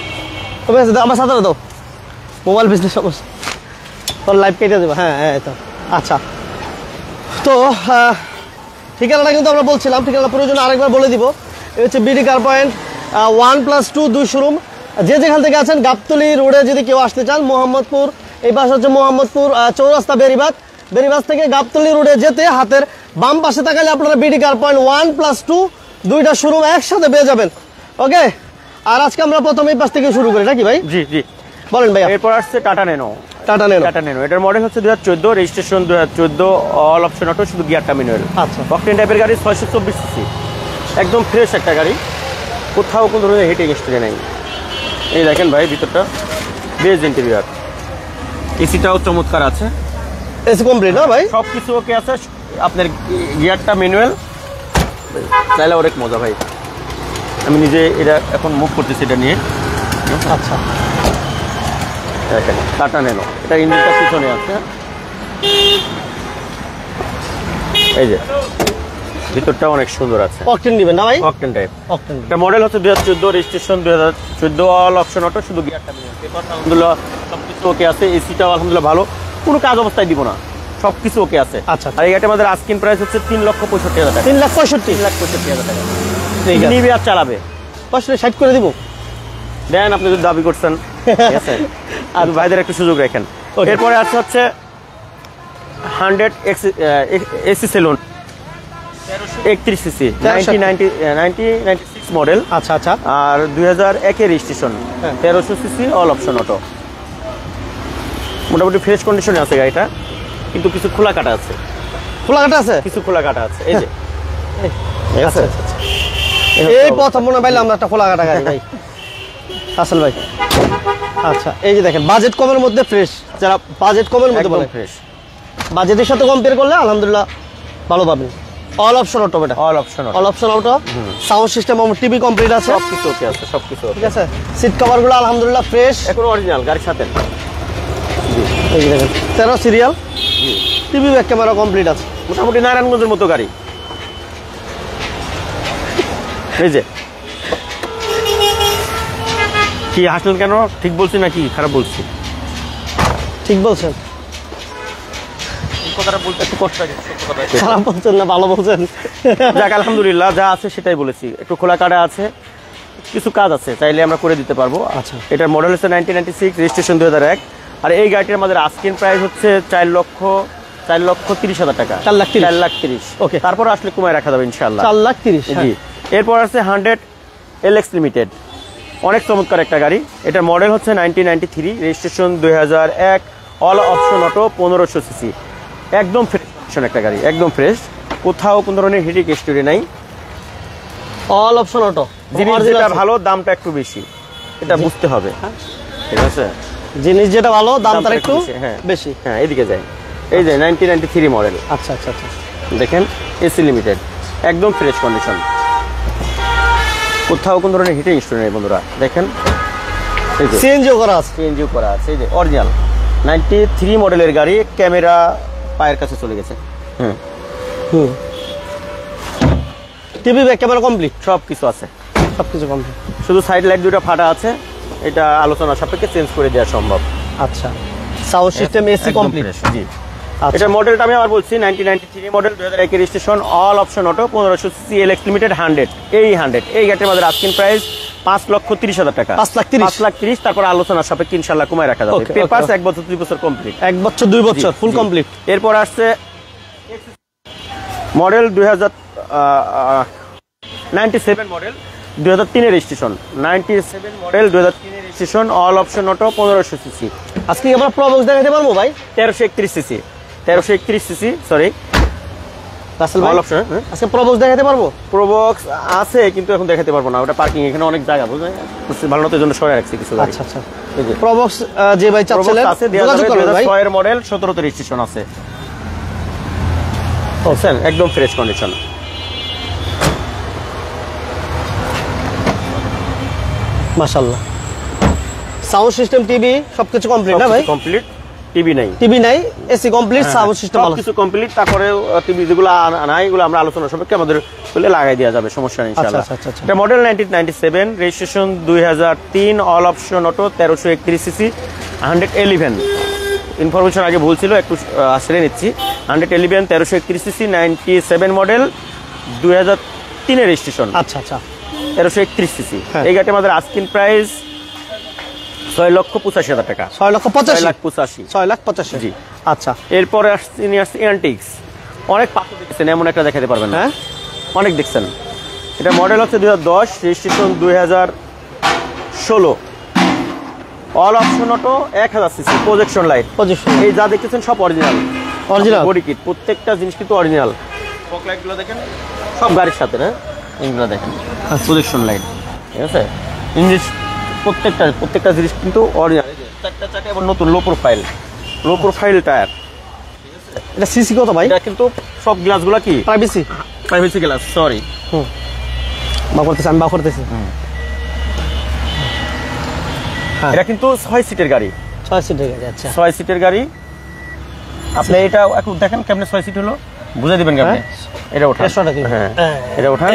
তবে আমার সাথে দাও, মোবাইল বিজনেস সমস্যা, তোর লাইভ কেটে দেবো। হ্যাঁ হ্যাঁ তো আচ্ছা। তো ঠিকানাটা কিন্তু আমরা বলছিলাম, ঠিকানা প্রয়োজন আরেকবার বলে দিব। এই হচ্ছে বিডি কার পয়েন্ট 1+2 দুই শোরুম। যে যেখান থেকে আছেন, গাবতলী রোডে যদি কেউ আসতে চান, মোহাম্মদপুর, এই পাশে হচ্ছে মোহাম্মদপুর চৌরাস্তা বেরিবাদ থেকে গাবতলী রোডে যেতে হাতের বাম পাশে তাকালে আপনারা বিডি কার পয়েন্ট 1+2 দুইটা শোরুম একসাথে পেয়ে যাবেন। ওকে, আর আজকে আমরা প্রথম এই পাশ থেকে শুরু করি নাকি ভাই? জি জি বলেন ভাই। এরপর আসছে টাটা নেনো। টাটা নেনো এটার মডেল হচ্ছে 2014, রেজিস্ট্রেশন 2014, অল অপশন অটো, শুধু গিয়ারটা ম্যানুয়াল। আচ্ছা। অকটেন টাইপের গাড়ি, 624 সিসি, একদম ফ্রেশ একটা গাড়ি, কোথাও কোনো ধরনের হিটিং হিস্ট্রি নেই। এই দেখেন ভাই ভিতরটা বেজ ইন্টেরিয়র, এসিটাও চমৎকার আছে, এসি কমপ্লিট না ভাই? সবকিছু ওকে আছে। আপনার গিয়ারটা ম্যানুয়াল, চাইলে অনেক মজা ভাই। আমি নিজে এটা এখন মুভ করতেছি এটা নিয়ে। আচ্ছা, দেখেন টাটা ন্যানো, এটা ইঞ্জিনটা পিছনে আছে। এই যে ভিতরটা অনেক সুন্দর আছে। অকটেন দিবেন না ভাই? Octane type. অকটেন। এটা মডেল হচ্ছে 2014, রেজিস্ট্রেশন 2014, অল অপশন অটো, শুধু গিয়ারটা ম্যানুয়াল। পেপার আলহামদুলিল্লাহ সবকিছু ওকে আছে। এসিটাও আলহামদুলিল্লাহ ভালো, কোনো কাজ অবস্থায় দিব না, সবকিছু ওকে আছে। আচ্ছা। আর এই গাড়িটা আমাদের আস্কিং প্রাইস হচ্ছে 3,65,000 টাকা। 3,65,000 টাকা। ঠিক আছে, নিবে আর চালাবে। 65 করে দিব। দেন আপনি যদি দাবি করছেন, ঠিক আছে। আর ভাইদের একটু সুযোগ রাখেন। এরপরে আছে হচ্ছে 100 এসি সেলুন 31 সিসি, 1996 মডেল। আচ্ছা আচ্ছা। আর 2001 এর registration, 1300 CC, all option auto. মোটামুটি ফ্রেশ কন্ডিশনে আছে গাড়িটা, কিন্তু কিছু খোলা কাটা আছে। খোলা কাটা আছে? কিছু খোলা কাটা আছে, এই যে। আচ্ছা আচ্ছা। এই প্রথম মনে পাইলাম আমরা একটা খোলা কাটা গাড়ি ভাই। আসল ভাই। আচ্ছা, এই যে দেখেন বাজেট কমের মধ্যে ফ্রেশ, যারা বাজেট কমের মধ্যে বলে ফ্রেশ, বাজেটের সাথে কম্পেয়ার করলে আলহামদুলিল্লাহ ভালো পাবেন। অল অপশন অটো বেটা, all option auto. All option auto, sound system, TV complete আছে, সবকিছু ওকে আছে, সবকিছু ঠিক আছে। সিট কভার গুলো আলহামদুলিল্লাহ ফ্রেশ, এখন অরিজিনাল গাড়ির সাথে। এই যে দেখেন 13 serial, TV back camera complete আছে। মোটামুটি নারায়ণগঞ্জের মতো গাড়ি। এই যে কি হাসলেন কেন? ঠিক বলছি নাকি খারাপ বলছি? ঠিক বলছেন। কথাটা বলতে একটু কষ্ট লাগে, খারাপ বলছেন না ভালো বলছেন? যাক আলহামদুলিল্লাহ, যা আছে সেটাই বলেছি। একটু খোলা কাটা আছে, কিছু কাজ আছে, চাইলে আমরা করে দিতে পারবো। আচ্ছা। এটার মডেল হচ্ছে 1996, রেজিস্ট্রেশন 2001। আর এই গাড়িটির আমাদের আস্কিং প্রাইস হচ্ছে 4,30,000 টাকা। 4,30,000। ওকে, তারপর আসলে কমায় রাখা যাবে ইনশাআল্লাহ। 4,30,000। জি। এরপর আছে 100 LX লিমিটেড, অনেক চমৎকার একটা গাড়ি। এটার মডেল হচ্ছে 1993, registration 2001, all option auto, 1500 CC. একদম ফ্রেশ একটা গাড়ি, একদম ফ্রেশ, কোথাও কোনো ধরনের হিটিং হিস্টোরি নাই। অল অপশন অটো, জিনিস যেটা ভালো, দামটা একটু বেশি, এটা বুঝতে হবে, ঠিক আছে। জিনিস যেটা ভালো, দামটা একটু হ্যাঁ বেশি। হ্যাঁ, এদিকে যাই। এই যে 1993 মডেল, আচ্ছা আচ্ছা আচ্ছা। দেখেন এসি লিমিটেড, একদম ফ্রেশ কন্ডিশন, কোথাও কোনো ধরনের হিটিং হিস্টোরি নেই বন্ধুরা। দেখেন এই যে সিএনজিও করা আছে, সিএনজিও করা আছে। এই যে অরিজিনাল 93 মডেলের গাড়ি, ক্যামেরা পায়ের কাছে চলে গেছে। টিভি ব্যাক ক্যামেরা কমপ্লিট, সব কিছু আছে, সবকিছু কমপ্লিট। শুধু সাইড লাইট দুটো ফাটা আছে, এটা আলোচনা সাপেক্ষে চেঞ্জ করে দেওয়া সম্ভব। আচ্ছা, সাউন্ড সিস্টেম এসি কমপ্লিট। জি। আচ্ছা, এটা মডেলটা আমি আবার বলছি 1993 মডেল, 2001 এর registration, all option auto, 1500 CC, LX limited 100। এই গাড়ির আমাদের আস্কিং প্রাইস 5,30,000 টাকা। 5,30,000, তারপর আলোচনা সাপেক্ষে ইনশাআল্লাহ কমায় রাখা যাবে। পেপারস 1 বছর 2 বছর কমপ্লিট, 1 বছর 2 বছর ফুল কমপ্লিট। এরপর আসছে মডেল 97 মডেল, 2003 এর রেজিস্ট্রেশন, 97 মডেল, 2003 এর registration, all option auto, 1500 CC. আজকে আমরা প্রবক্স দেখাতে পারবো ভাই? 1331 সিসি, 1331 সিসি, সরি রাসেল ভাই, অল অপশন। আজকে প্রবক্স দেখাতে পারবো? প্রবক্স আছে কিন্তু এখন দেখাতে পারবো না, ওটা পার্কিং, এখানে অনেক জায়গা বুঝলেন, ভালো মতো জন্য সরে রাখছি কিছু গাড়ি। আচ্ছা আচ্ছা। এই যে প্রবক্স যে ভাই চাচ্ছিলেন আছে, যোগাযোগ করবেন ভাই। 2006 এর মডেল, 17 তে রেজিস্ট্রেশন আছে, বুঝছেন, একদম ফ্রেশ কন্ডিশন। মাশাআল্লাহ, সাউন্ড সিস্টেম, টিভি সবকিছু কমপ্লিট না ভাই? কমপ্লিট, টিভি নাই, টিভি নাই, এসি কমপ্লিট, সাউন্ড সিস্টেম ভালো, কিছু কমপ্লিট। তারপরে টিভি যেগুলো নাই, এগুলো আমরা আলোচনা সাপেক্ষে আমাদের বলে লাগাই দেওয়া যাবে, সমস্যা নেই ইনশাআল্লাহ। আচ্ছা আচ্ছা। এটা model 1997, registration 2003, all option auto, 1331 CC, 111। Information আগে ভুল ছিল, একটু সেরে নিচ্ছি। 111, 1331 সিসি, 97 মডেল, 2003 এর রেজিস্ট্রেশন। আচ্ছা আচ্ছা। 1331 সিসি। এই গাড়িটা আমাদের আস্কিং প্রাইস 6,85,000 টাকা। 6,85,000। 6,85,000 জি। আচ্ছা, এরপরে নিয়ে আসছে অ্যান্টিক্স, অনেক পাখি দেখছেন, এমন একটা দেখাতে পারবেন না, অনেক দেখছেন। এটা মডেল হচ্ছে 2010, registration 2016, all option auto, 1000 CC, projection light. এই যা দেখতেছেন সব অরিজিনাল, বডি কিট, প্রত্যেকটা জিনিস কিন্তু অরিজিনাল। ফগ লাইটগুলো দেখেন সব গাড়ির সাথে, না এগুলো দেখেন, প্রজেকশন লাইট, ঠিক আছে। ইঞ্জিন প্রত্যেকটা জিনিস কিন্তু অরিজিনাল। চারটা চাকা এবং নতুন লো প্রোফাইল টায়ার, ঠিক আছে। এটা সিসি কত ভাই? এটা কিন্তু সব গ্লাসগুলো কি প্রাইভেসি গ্লাস, সরি বা করতেছি আমি বা করতেছি। হ্যাঁ এটা কিন্তু 6 সিটের গাড়ি, 6 সিটের গাড়ি। আচ্ছা 6 সিটের গাড়ি। আপনি এটা একটু দেখেন কেমনে 6 সিট হলো, বুঝে দিবেন কেমনে। এটা ওঠা, হ্যাঁ এটা ওঠা,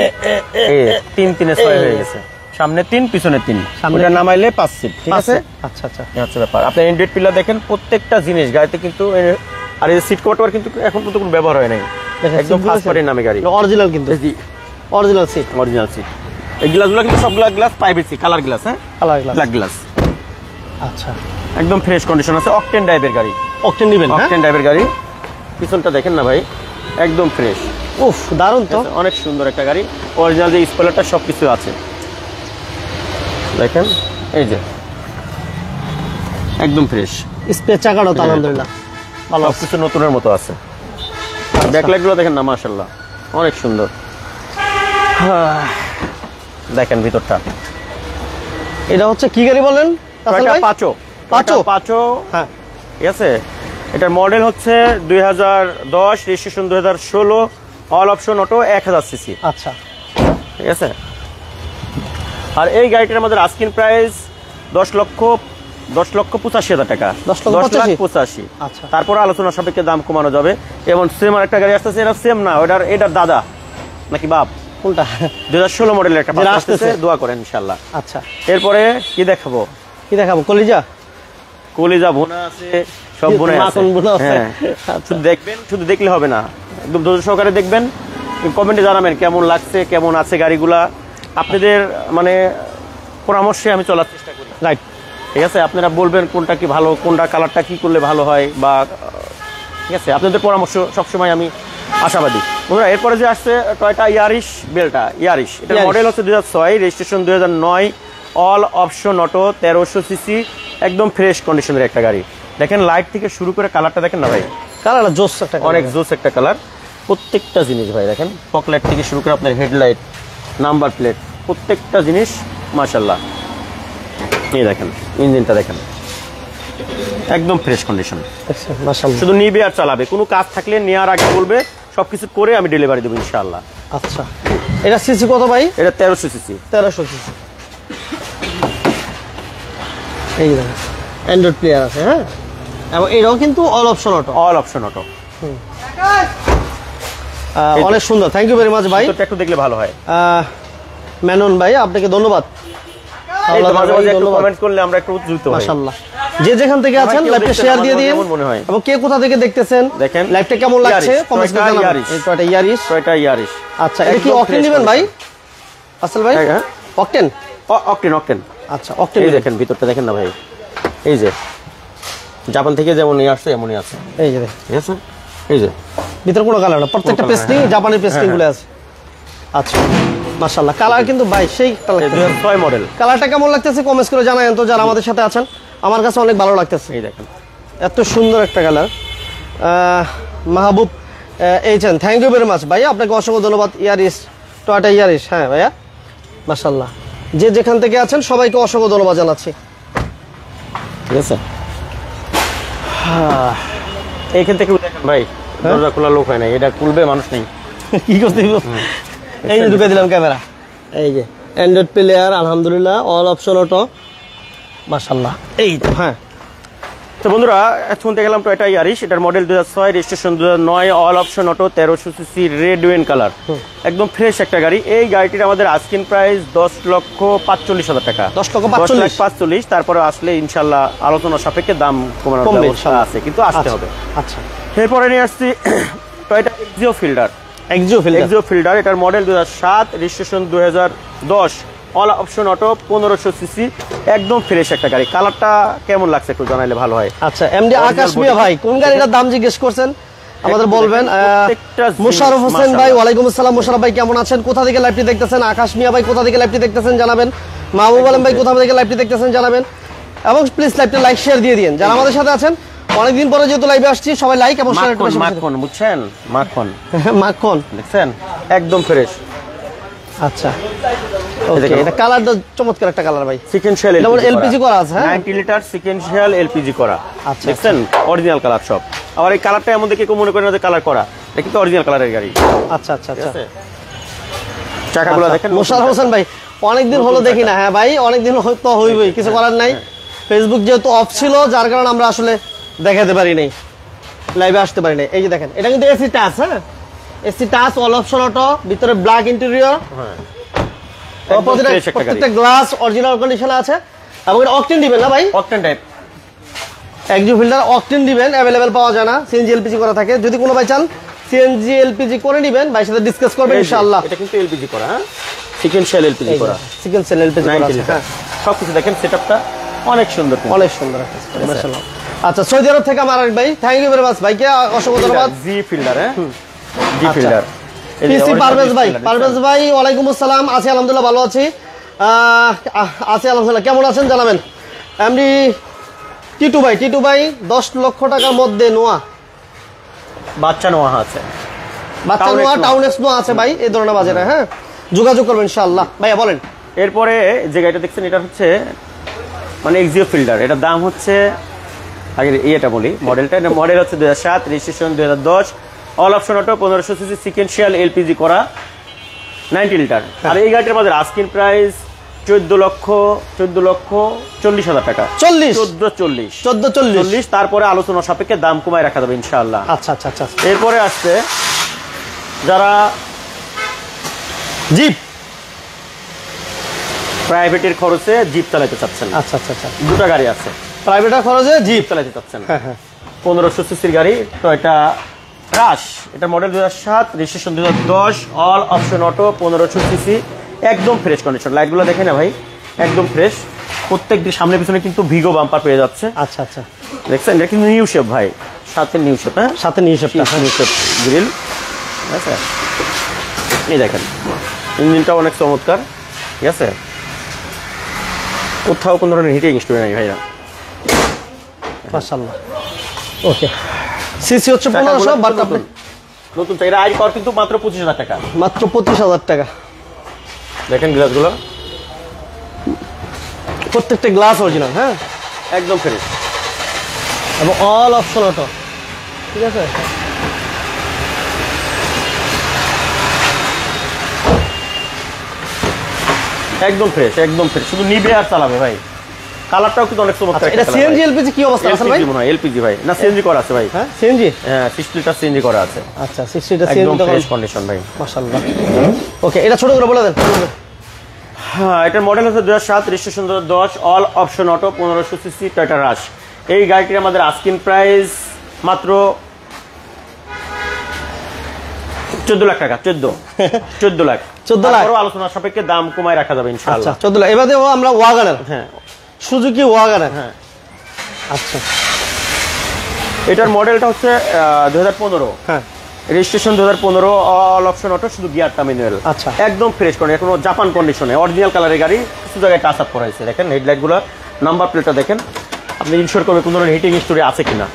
এই 3 6 হয়ে গেছে, সামনে 3 পিছনে 3, এটা নামাইলে 5 সিট, ঠিক আছে। আচ্ছা আচ্ছা এই হচ্ছে ব্যাপার। আপনি এন্ড্রয়েড পিলার দেখেন, প্রত্যেকটা জিনিস গাড়িতে কিন্তু আর এই সিট কভার কিন্তু এখন পর্যন্ত কোনো ব্যবহার হয় নাই, একদম ফার্স্ট পার্টির নামে গাড়ি, অরিজিনাল কিন্তু অরিজিনাল সিট, অরিজিনাল সিট। এই গ্লাসগুলো কিন্তু সবগুলা গ্লাস প্রাইভেসি কালার গ্লাস, হ্যাঁ কালার গ্লাস, ব্ল্যাক গ্লাস, আচ্ছা একদম ফ্রেশ কন্ডিশন আছে। অকটেন ড্রাইভের গাড়ি, অকটেন নেবেন? অকটেন ড্রাইভের গাড়ি। পিছনটা দেখেন না ভাই, একদম ফ্রেশ, উফ দারুণ তো, অনেক সুন্দর একটা গাড়ি। অরিজিনাল যে স্পয়লারটা সবকিছু আছে দেখেন, এই যে একদম ফ্রেশ। স্পেস চাকাটাও তো আলহামদুলিল্লাহ ভালো আছে, সবকিছু নতুনের মতো আছে। ব্যাকলাইট গুলো দেখেন না, মাশাআল্লাহ অনেক সুন্দর। দেখেন ভিতরটা, এটা হচ্ছে কি গাড়ি বলেন? পাঁচো, হ্যাঁ ঠিক আছে। এটার মডেল হচ্ছে 2010, registration 2016, all option auto, 1000 CC. আচ্ছা ঠিক আছে। আর এই গাড়িটার আমাদের আস্কিং প্রাইস 10,85,000 টাকা, 10,85,000। আচ্ছা তারপর আলোচনা সাপেক্ষে দাম কমানো যাবে। এবং সেম আর একটা গাড়ি আসতেছে, এটা সেম না, এটার দাদা নাকি বাপ, কোনটা? 2016 মডেলের একটা যেটা আসতেছে, দোয়া করেন ইনশাআল্লাহ। আচ্ছা এরপরে কি দেখাবো? কি দেখাবো? কলিজা ভুনা আছে, সব ভুনা আছে। মাখন ভুনা আছে। হ্যাঁ, শুধু দেখবেন, শুধু দেখলে হবে না, একদম ধৈর্য সহকারে দেখবেন, কমেন্টে জানাবেন কেমন লাগছে, কেমন আছে গাড়িগুলা। আপনাদের মানে পরামর্শে আমি চলার চেষ্টা করি, রাইট, ঠিক আছে। আপনারা বলবেন কোনটা কি ভালো, কোনটা কালারটা কি করলে ভালো হয়, বা ঠিক আছে, আপনাদের পরামর্শ সবসময় আমি আশাবাদী। বন্ধুরা, এরপরে যে আসছে টয়োটা ইয়ারিশ বেলটা, ইয়ারিশ, এটা মডেল হচ্ছে 2006, registration 2009, all option auto, 1300 CC, একদম ফ্রেশ কন্ডিশনের একটা গাড়ি। দেখেন লাইট থেকে শুরু করে কালারটা দেখেন না ভাই, কালারটা জোস একটা, অনেক জোস একটা কালার। প্রত্যেকটা জিনিস ভাই দেখেন, ফকলাইট থেকে শুরু করে আপনার হেডলাইট, নাম্বার প্লেট, প্রত্যেকটা জিনিস মাশাআল্লাহ। এই দেখেন ইঞ্জিনটা দেখেন, একদম ফ্রেশ কন্ডিশন, মাশাআল্লাহ। শুধু নিবে আর চালাবে, কোনো কাজ থাকলে নেওয়ার আগে বলবে, সবকিছু করে আমি ডেলিভারি দেবো ইনশাআল্লাহ। আচ্ছা, এটা সিসি কত ভাই? এটা 1300 সিসি। 1300 সিসি। এই দেখেন অ্যান্ড্রয়েড প্লেয়ার আছে, হ্যাঁ, এবং এটাও কিন্তু all option auto, all option auto, অনেক সুন্দর। থ্যাংক ইউ ভেরি মাচ ভাই, একটু দেখলে ভালো হয়। মেনন ভাই আপনাকে ধন্যবাদ, কমেন্ট করলে আমরা একটু উজ্জীবিত হই। মাশাআল্লাহ। যে যেখান থেকে আছেন লাইভটা শেয়ার দিয়ে দিন, এবং কে কোথা থেকে দেখতেছেন, দেখেন লাইভটা কেমন লাগছে কমেন্টে জানাবেন। Toyota ইয়ারিশ, Toyota ইয়ারিশ। আচ্ছা, এটা কি অকটেন নেবেন ভাই? আসল ভাই, হ্যাঁ অকটেন, অকটেন। আচ্ছা অকটেন। এই দেখেন ভিতরটা দেখেন না ভাই, এই যে জাপান থেকে যেমন নিয়ে আসছে এমনই আছে, এই যে ঠিক আছে। এই যে ভিতর কোনো কালার না, প্রত্যেকটা পেস্টিং জাপানি পেস্টিং গুলো আছে। আচ্ছা মাশাআল্লাহ, কালার কিন্তু ভাই সেই কালার, 2006 মডেল। কালারটা কেমন লাগতেছে কমেন্টস করে জানাবেন তো, যারা আমাদের সাথে আছেন। আমার কাছে অনেক ভালো লাগতেছে, এই দেখেন এত সুন্দর একটা কালার। মাহবুব এইচেন, থ্যাংক ইউ ভেরি মাচ ভাইয়া, আপনাকে অসংখ্য ধন্যবাদ। ইয়ারিশ, টয়োটা ইয়ারিশ, হ্যাঁ ভাইয়া মাশাআল্লাহ। যে যেখান থেকে আছেন সবাইকে অসংখ্য ধন্যবাদ জানাচ্ছি, ঠিক আছে। এইখান থেকে দেখেন ভাই, দরজা খোলা লোক হয় না, এটা খুলবে মানুষ নেই, কি করতে দিব? এই যে ঢুকে দিলাম ক্যামেরা, এই যে অ্যান্ড্রয়েড প্লেয়ার আলহামদুলিল্লাহ, অল অপশন অটো, মাশাআল্লাহ। এই তো হ্যাঁ। তো বন্ধুরা, শুনতে গেলাম টয়োটা ইয়ারিশ, এটার model 2006, registration 2009, all option auto, 1300 CC, red when colour, একদম ফ্রেশ একটা গাড়ি। এই গাড়িটির আমাদের আস্কিং প্রাইস 10,45,000 টাকা, 10,45,000। তারপরে আসলে ইনশাল্লাহ আলোচনা সাপেক্ষে দাম কমানোর ব্যবস্থা আছে, কিন্তু আসতে হবে। আচ্ছা, এরপরে নিয়ে আসছি টয়োটা এক্সিও ফিল্ডার, এটার model 2007, registration 2010, all option auto, 1500 CC, একদম ফ্রেশ একটা গাড়ি। কালারটা কেমন লাগছে একটু জানাইলে ভালো হয়। আচ্ছা, এমডি আকাশ মিয়া ভাই কোন গাড়িটার দাম জিজ্ঞেস করছেন আমাদের বলবেন। মোশাররফ হোসেন ভাই, ওয়ালাইকুম আসসালাম। মোশাররফ ভাই কেমন আছেন, কোথা থেকে লাইভটি দেখতেছেন? আকাশ মিয়া ভাই কোথা থেকে লাইভটি দেখতেছেন জানাবেন। মাহবুব আলম ভাই কোথা থেকে লাইভটি দেখতেছেন জানাবেন, এবং প্লিজ লাইভটা লাইক শেয়ার দিয়ে দিন যারা আমাদের সাথে আছেন। অনেকদিন পরে যেহেতু লাইভে আসছি, সবাই লাইক এবং শেয়ার করে মাখন বুঝছেন, মাখন মাখন দেখছেন, একদম ফ্রেশ। আচ্ছা, ওকে, এটা কালারটা চমৎকার একটা কালার ভাই, সিকোয়েন্সিয়াল এলপিজি করা আছে, হ্যাঁ 90 লিটার সিকোয়েন্সিয়াল এলপিজি করা। আচ্ছা, দেখছেন অরিজিনাল কালার সব। আবার এই কালারটা এমন দেখে কেউ মনে করে না যে কালার করা, এটা কিন্তু অরিজিনাল কালারের গাড়ি। আচ্ছা আচ্ছা আচ্ছা, চাকাগুলো দেখেন। মোশাররফ হোসেন ভাই অনেকদিন হলো দেখি না। হ্যাঁ ভাই অনেকদিন তো হইবই, কিছু করার নাই। ফেসবুক যেহেতু অফ ছিল যার কারণে আমরা আসলে দেখাতে পারি নাই, লাইভে আসতে পারি নাই। এই যে দেখেন এটা কিন্তু এসি টাচ, হ্যাঁ AC touch, all option auto, ভিতরে ব্ল্যাক ইন্টেরিয়র, প্রত্যেকটা গ্লাস অরিজিনাল কন্ডিশনে আছে। এবং এটা অকটেন দিবেন না ভাই? অকটেন টাইপ একজু ফিল্টার অকটেন দিবেন, অ্যাভেলেবেল পাওয়া যায় না। সিএনজি এলপিজি করা থাকে, যদি কোনো ভাই চান সিএনজি এলপিজি করে নেবেন, ভাইয়ের সাথে ডিসকাস করবেন ইনশাআল্লাহ। এটা কিন্তু এলপিজি করা, হ্যাঁ সিকোয়েন্সিয়াল এলপিজি করা, সিকোয়েন্সিয়াল এলপিজি করা আছে। হ্যাঁ সবকিছু দেখেন, সেটআপটা অনেক সুন্দর, অনেক সুন্দর মাশাআল্লাহ। আচ্ছা সৌদি আরব থেকে আমার আরেক ভাই, থ্যাংক ইউ ভেরি মাচ ভাইকে অসংখ্য ধন্যবাদ। জি ফিল্টার, হ্যাঁ জি ফিল্টার। পিসি পারভেজ ভাই, পারভেজ ভাই ওয়ালাইকুম আসসালাম। আছি আলহামদুলিল্লাহ, ভালো আছি। আছি আলহামদুলিল্লাহ, কেমন আছেন জানাবেন। এমডি টিটু ভাই, টিটু ভাই 10 লক্ষ টাকার মধ্যে নোয়া, বাচ্চা নোয়া আছে, বাচ্চা নোয়া, টাউন এক্স নোয়া আছে ভাই, এই ধরনের বাজারে। হ্যাঁ যোগাযোগ করবেন ইনশাআল্লাহ। ভাইয়া বলেন। এরপরে যে গাড়িটা দেখছেন এটা হচ্ছে মানে এক্সিও ফিল্টার, এটার দাম হচ্ছে, আগে এটা বলি মডেলটা, এটা মডেল হচ্ছে 2007, registration 2010, all option auto, 1500 CC, sequential LPG করা, 90 লিটার। আর এই গাড়িটার মধ্যে আস্কিং প্রাইস 14,40,000 টাকা। 14,40,000, তারপরে আলোচনা সাপেক্ষে দাম কমায় রাখা যাবে ইনশাআল্লাহ। আচ্ছা আচ্ছা আচ্ছা। এরপরে আসছে যারা জিপ প্রাইভেটের খরচে জিপ চালাতে চাচ্ছেন, আচ্ছা আচ্ছা আচ্ছা, দুটো গাড়ি আছে প্রাইভেটের খরচে জিপ চালাতে চাচ্ছেন। হ্যাঁ হ্যাঁ, 1500 সিসির গাড়ি টয়োটা রাশ, এটা model 2007, registration 2010, all option auto, 1500 CC, একদম ফ্রেশ কন্ডিশন। লাইটগুলো দেখে না ভাই, একদম ফ্রেশ। প্রত্যেকটি সামনে পিছনে কিন্তু ভিগো বাম্পার পেয়ে যাচ্ছে। আচ্ছা আচ্ছা, দেখছেন এটা কিন্তু নিউ শেপ ভাই, সাথে নিউ শেপ, হ্যাঁ সাথে new shape, new shape grill. ঠিক আছে, এই দেখেন ইঞ্জিনটা অনেক চমৎকার। ঠিক আছে, কোথাও কোনো ধরনের হিটিং স্টোরি নাই ভাইয়া, মাশাআল্লাহ। ওকে, সিসি হচ্ছে 1500, বাট আপনি নতুন চাই, আই কর কিন্তু মাত্র 25,000 টাকা, মাত্র 25,000 টাকা। দেখেন গ্লাসগুলো, প্রত্যেকটা গ্লাস অরিজিনাল, হ্যাঁ একদম ফ্রেশ, এবং অল অপশন অটো। ঠিক আছে, একদম ফ্রেশ, একদম ফ্রেশ, শুধু নিবে আর চালাবে ভাই। কালারটাও কিন্তু অনেক চমৎকার। এটা সিএনজি এলপিজি কি অবস্থা আছে ভাই? এলপিজি ভাই না, সিএনজি করা আছে ভাই। হ্যাঁ সিএনজি, হ্যাঁ 60 লিটার সিএনজি করা আছে। আচ্ছা 60 লিটার একদম সিএনজি ফ্রেশ কন্ডিশন ভাই, মাশাআল্লাহ। ওকে, এটা ছোট করে বলে দেন। হ্যাঁ এটার মডেল হচ্ছে 2007, registration 2010, all option auto, 1500 CC, Toyota রাশ। এই গাড়িটির আমাদের আস্কিং প্রাইস মাত্র 14 লাখ টাকা। 14 লাখ, 14 লাখ আলোচনা সাপেক্ষে দাম কমায় রাখা যাবে ইনশাআল্লাহ। 14 লাখ। এবারে আমরা ওয়াগনার, হ্যাঁ সুজুকি ওয়াগনার, হ্যাঁ আচ্ছা এটার মডেলটা হচ্ছে 2015, হ্যাঁ রেজিস্ট্রেশন 2015, অল অপশন অটো, শুধু গিয়ারটা ম্যানুয়াল। আচ্ছা, একদম ফ্রেশ করে, এখনো জাপান কন্ডিশনে, অরিজিনাল কালারের গাড়ি, কিছু জায়গায় টাচ আপ করা হয়েছে। দেখেন হেডলাইটগুলো, নাম্বার প্লেটটা দেখেন, আপনি ইনশিওর করবেন কোনো ধরনের হিটিং স্টোরি আছে কিনা।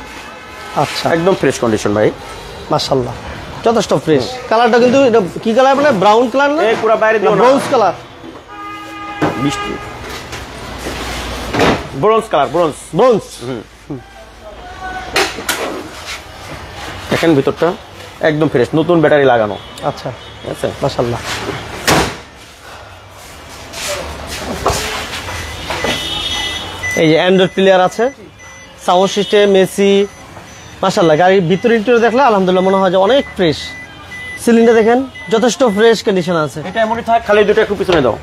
আচ্ছা একদম ফ্রেশ কন্ডিশন ভাই, মাশাআল্লাহ, যথেষ্ট ফ্রেশ। কালারটা কিন্তু এটা কি কালার বলে? ব্রাউন কালার না, এই পুরো বাইরে দিও না, ব্রোঞ্জ কালার, মিষ্টি ব্রোঞ্জ কালার, ব্রোঞ্জ। দেখেন ভিতরটা একদম ফ্রেশ, নতুন ব্যাটারি লাগানো। আচ্ছা ঠিক আছে, মাশাআল্লাহ। এই যে অ্যান্ড্রয়েড প্লেয়ার আছে, সাউন্ড সিস্টেম, এসি, মাশাআল্লাহ। গাড়ির ভিতরে ইন্টেরিয়র দেখলে আলহামদুলিল্লাহ মনে হয় যে অনেক ফ্রেশ। সিলিন্ডার দেখেন যথেষ্ট ফ্রেশ কন্ডিশন আছে। এটা এমনই থাক, খালি দুটো একটু পিছনে দাও,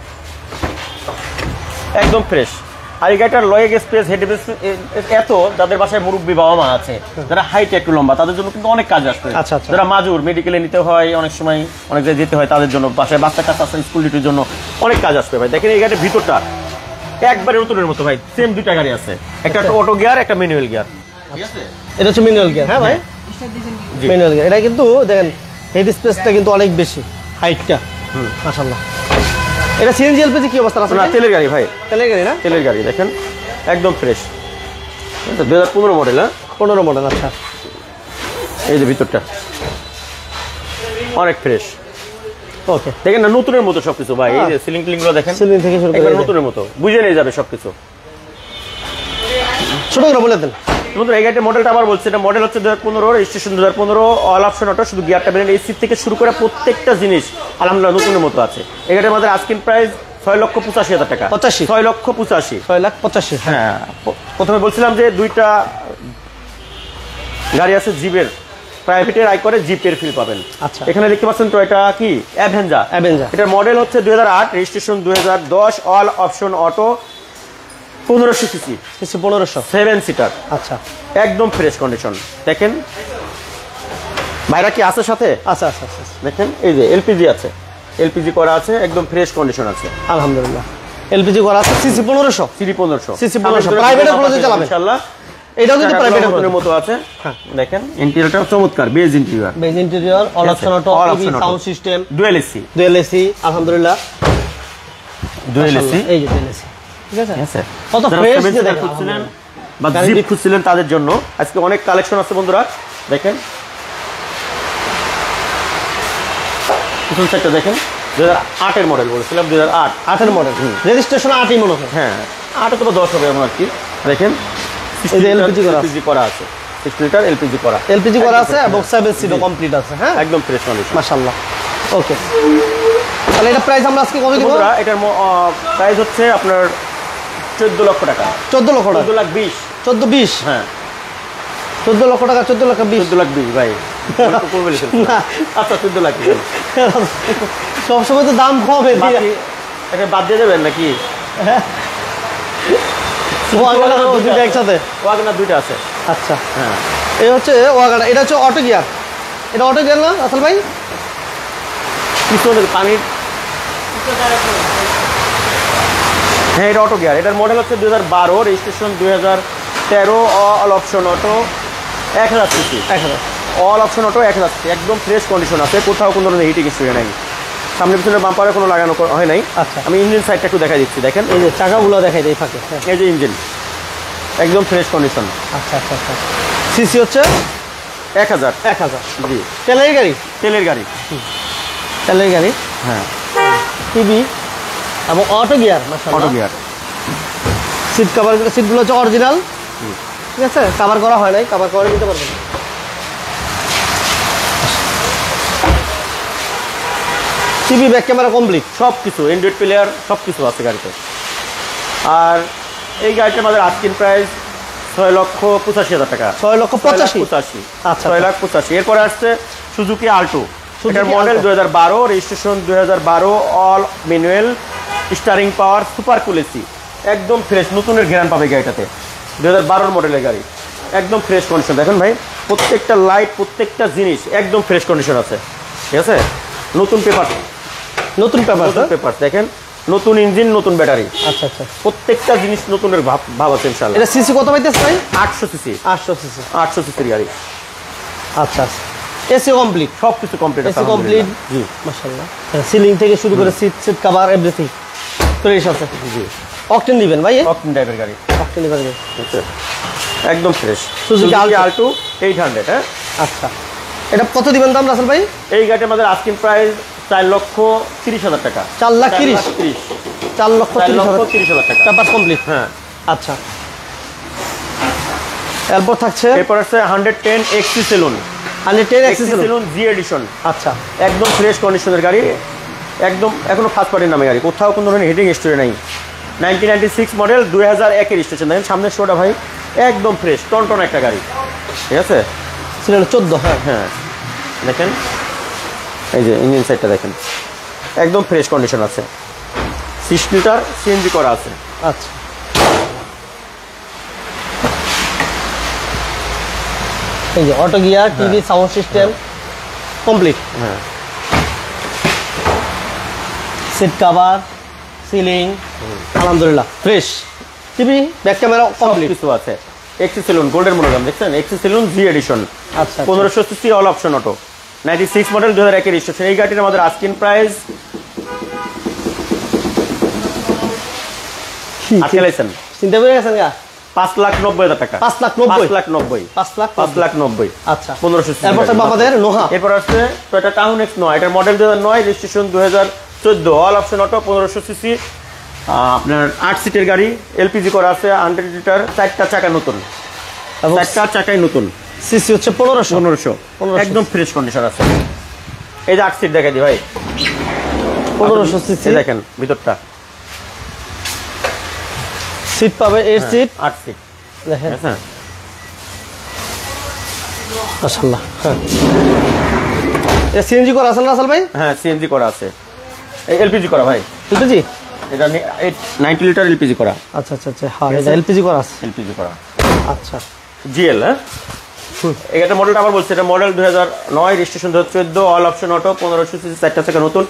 একদম ফ্রেশ। আর এই গাড়িটার লয়েগ স্পেস, হেড স্পেস এত, যাদের বাসায় মুরব্বী বাবা মা আছে, যারা হাইট একটু লম্বা, তাদের জন্য কিন্তু অনেক কাজ আসবে। আচ্ছা আচ্ছা, যারা মাজুর মেডিকেলে নিতে হয়, অনেক সময় অনেক জায়গায় যেতে হয়, তাদের জন্য, বাসায় বাচ্চা কাচ্চা আছে, স্কুল ডিউটির জন্য অনেক কাজ আসবে ভাই। দেখেন এই গাড়ির ভিতরটা একবারে নতুনের মতো ভাই, সেম দুইটা গাড়ি আছে, একটা অটো গিয়ার, একটা ম্যানুয়াল গিয়ার। ঠিক আছে, এটা হচ্ছে ম্যানুয়াল গিয়ার। হ্যাঁ ভাই, ম্যানুয়াল গিয়ার। এটা কিন্তু দেখেন হেড স্পেসটা কিন্তু অনেক বেশি, হাইটটা মাশাআল্লাহ। এটা সিএনজি এলপিজি কি অবস্থা আছে? না তেলের গাড়ি ভাই, তেলের গাড়ি না, তেলের গাড়ি। দেখেন একদম ফ্রেশ, 2015 মডেল। হ্যাঁ 15 মডেল। আচ্ছা, এই যে ভিতরটা অনেক ফ্রেশ। ওকে, দেখেন না নতুনের মতো সবকিছু ভাই। এই যে সিলিং টিলিং গুলো দেখেন, সিলিং থেকে শুরু করে একবার নতুনের মতো, বুঝে নিয়ে যাবে সবকিছু। ছোট করে বলে দেন। বন্ধুরা এই গাড়িটার মডেলটা আবার বলছি, এটা মডেল হচ্ছে 2015, রেজিস্ট্রেশন 2015, অল অপশন অটো, শুধু গিয়ারটা বেরেন, এই সিট থেকে শুরু করে প্রত্যেকটা জিনিস আলহামদুলিল্লাহ নতুনের মতো আছে। এই গাড়ির আমাদের আস্কিং প্রাইস 6,85,000 টাকা। 85,85,000 6,85,000। হ্যাঁ, প্রথমে বলছিলাম যে দুইটা গাড়ি আছে জিপের, প্রাইভেটের আইকরে জিপের ফিল পাবেন। আচ্ছা, এখানে দেখতে পাচ্ছেন তো এটা কি অ্যাভেঞ্জার। এটার মডেল হচ্ছে 2008, registration 2010, all option auto, 1500 CC, 1500, 7 seater. আচ্ছা, একদম ফ্রেশ কন্ডিশন। দেখেন ভাইরা কি আছে সাথে? আচ্ছা আচ্ছা আচ্ছা, দেখেন এই যে এলপিজি আছে, এলপিজি করা আছে, একদম ফ্রেশ কন্ডিশন আছে আলহামদুলিল্লাহ। এলপিজি করা আছে, সিসি 1500, সিডি 1500, সিসি 1500 প্রাইভেটে খোঁজে চালাবেন ইনশাআল্লাহ। এটাও কিন্তু প্রাইভেটের মতো আছে। হ্যাঁ, দেখেন ইন্টেরিয়রটা চমৎকার, beige interior, beige interior, all option auto, sound system, dual AC, dual AC, আলহামদুলিল্লাহ ডুয়াল এসি, এই যে ডুয়াল এসি, ঠিক আছে। ঠিক আছে, কত ফ্রেশ যে দেখছেন বা জিপ খুঁজছিলেন তাদের জন্য আজকে অনেক কালেকশন আছে বন্ধুরা। দেখেন পিছন সাইডটা দেখেন, 2008 এর মডেল বলেছিলাম, 2008 এর মডেল, রেজিস্ট্রেশন 8ই মনে হয়। হ্যাঁ, 8 অথবা 10 হবে আমার কি। দেখেন এই যে এলপিজি করা আছে, 6 লিটার এলপিজি করা, এলপিজি করা আছে এবং 7 সিটও কমপ্লিট আছে। হ্যাঁ, একদম ফ্রেশ কন্ডিশন, মাশাআল্লাহ। ওকে, তাহলে এটা প্রাইস আমরা আজকে কত দিব? বন্ধুরা এটার প্রাইস হচ্ছে আপনার 14 লক্ষ টাকা। 14 লক্ষ টাকা, 14 লাখ 20, 14 20, হ্যাঁ 14 লক্ষ টাকা, 14 লক্ষ 20, 14 লাখ 20 ভাই না আচ্ছা 14 লাখ সবসময় তো দাম কম, এটা বাদ দিয়ে দেবেন নাকি? দুইটা একসাথে, ওয়াগনার দুইটা আছে। আচ্ছা, হ্যাঁ এই হচ্ছে ওয়াগনার, এটা হচ্ছে অটো গিয়ার, এটা অটো গিয়ার না আসল ভাই? কিছু পানির, হ্যাঁ এটা অটো গিয়ার। এটার মডেল হচ্ছে 2012, registration 2013, all option auto, 1000 CC, 1000, all option auto, 1000 CC, একদম ফ্রেশ কন্ডিশন আছে, কোথাও কোনো ধরনের হিটিং হিস্ট্রি নাই, সামনে পিছনে বাম্পারে কোনো লাগানো হয় নাই। আচ্ছা, আমি ইঞ্জিন সাইডটা একটু দেখাই দিচ্ছি, দেখেন এই যে চাকাগুলো দেখাই দেয় ফাঁকে, এই যে ইঞ্জিন একদম ফ্রেশ কন্ডিশন। আচ্ছা আচ্ছা আচ্ছা, সিসি হচ্ছে 1000, 1000, জি তেলের গাড়ি, তেলের গাড়ি, তেলের গাড়ি, হ্যাঁ টিভি এবং অটো গিয়ার, মাশাআল্লাহ অটো গিয়ার। সিট কভার, সিটগুলো হচ্ছে অরিজিনাল, ঠিক আছে, কভার করা হয় নাই, কভার করে নিতে পারবেন। টিভি, ব্যাক ক্যামেরা কমপ্লিট, সব কিছু, অ্যান্ড্রয়েড প্লেয়ার সব কিছু আছে গাড়িতে। আর এই গাড়িটার আমাদের আস্কিং প্রাইস 6,85,000 টাকা। 6,85,000, আচ্ছা 6,85,000। এরপরে আসছে সুজুকি আল্টো, এটার model 2012, registration 2012, all manual, steering পাওয়ার, সুপার কুল এসি, একদম ফ্রেশ নতুনের ঘেরান পাবে গাড়িটাতে। 2012 মডেলের গাড়ি, একদম ফ্রেশ কন্ডিশন। দেখেন ভাই প্রত্যেকটা লাইট, প্রত্যেকটা জিনিস একদম ফ্রেশ কন্ডিশন আছে, ঠিক আছে। নতুন পেপার, নতুন পেপার দেখেন, নতুন ইঞ্জিন, নতুন ব্যাটারি, আচ্ছা আচ্ছা, প্রত্যেকটা জিনিস নতুনের ভাব আছে ইনশাআল্লাহ। এটা সিসি কত পাইতেছে ভাই? 800 সিসি, 800 সিসি, 800 সিসির গাড়ি। আচ্ছা, এসি কমপ্লিট, সব কিছু কমপ্লিট, এসি কমপ্লিট, জি মাশাআল্লাহ। সিলিং থেকে শুরু করে সিট কভার এভরিথিং ফ্রেশ আছে, জি। অকটেন দিবেন ভাই? অকটেন টাইপের গাড়ি, অকটেন দিবেন, একদম ফ্রেশ। সুজুকি আল্টো 800, হ্যাঁ আচ্ছা। এটা কত দিবেন দাম রাসেল ভাই? এই গাড়ির আমাদের আস্কিং প্রাইস 4,30,000 টাকা। 4,30,000, 4,30,000 টাকা, পেপার কমপ্লিট, হ্যাঁ আচ্ছা। এরপর থাকছে, এরপর আছে 110 এক্সি সেলুন, 110 এক্সি সেলুন জি এডিশন, আচ্ছা, একদম ফ্রেশ কন্ডিশনের গাড়ি, একদম এখনো ফার্স্ট পার্টির নামে গাড়ি, কোথাও কোনো ধরনের হিটিং হিস্টরি নাই। 1996 মডেল, 2001 এর রেজিস্ট্রেশন। দেখেন সামনের শোটা ভাই একদম ফ্রেশ টন একটা গাড়ি, ঠিক আছে। সিলেট 14, হ্যাঁ হ্যাঁ দেখেন এই যে ইঞ্জিন সাইডটা দেখেন, একদম ফ্রেশ কন্ডিশন আছে, 6 লিটার সিএনজি করা আছে, আচ্ছা। এই যে auto gear, TV, sound system complete, হ্যাঁ সিট কভার, সিলিং, আলহামদুলিল্লাহ fresh. TV, back camera complete, কিছু আছে। এক্সি সেলুন গোল্ডের মনোগ্রাম দেখছেন, এক্সি সেলুন জি এডিশন, আচ্ছা, 1500 CC, all option auto, 96 model, 2001 এর রেজিস্ট্রেশন। এই গাড়িটার আমাদের আস্কিং প্রাইস আটকালাইছেন, চিন্তা করে গেছেন গা, 5,90,000 টাকা, 5,90,000, 5,90,000, আচ্ছা। 1500 সিসি। এরপর থাকবে আমাদের নোহা, এরপর আছে টয়োটা টাউন এক্স 9, এটার model 2009, registration 2014, all option auto, 1500 CC, আপনার 8 সিটের গাড়ি, এলপিজি করা আছে, 100 লিটার, 4টা চাকা নতুন, এবং চারটা চাকাই নতুন, সিসি হচ্ছে 1500 1500 একদম ফ্রেশ কন্ডিশন আছে। এই যে 8 সিট দেখাই দি ভাই, 1500 সিসি দেখেন ভিতরটা সিট পাবে 8 সিট 8 সিট দেখেন হ্যাঁ মাশাআল্লাহ। হ্যাঁ এটা সিএনজি করা আছে না রাসেল ভাই? হ্যাঁ সিএনজি করা আছে, এলপিজি করা ভাই, এলপিজি এটা 90 লিটার এলপিজি করা। আচ্ছা আচ্ছা আচ্ছা হ্যাঁ এটা এলপিজি করা আছে। এলপিজি করা আচ্ছা জিএল। হ্যাঁ এটা মডেলটা আবার বলছি, এটা model 2009, registration 2014, all option auto, 1500 CC, 4টা চাকা নতুন,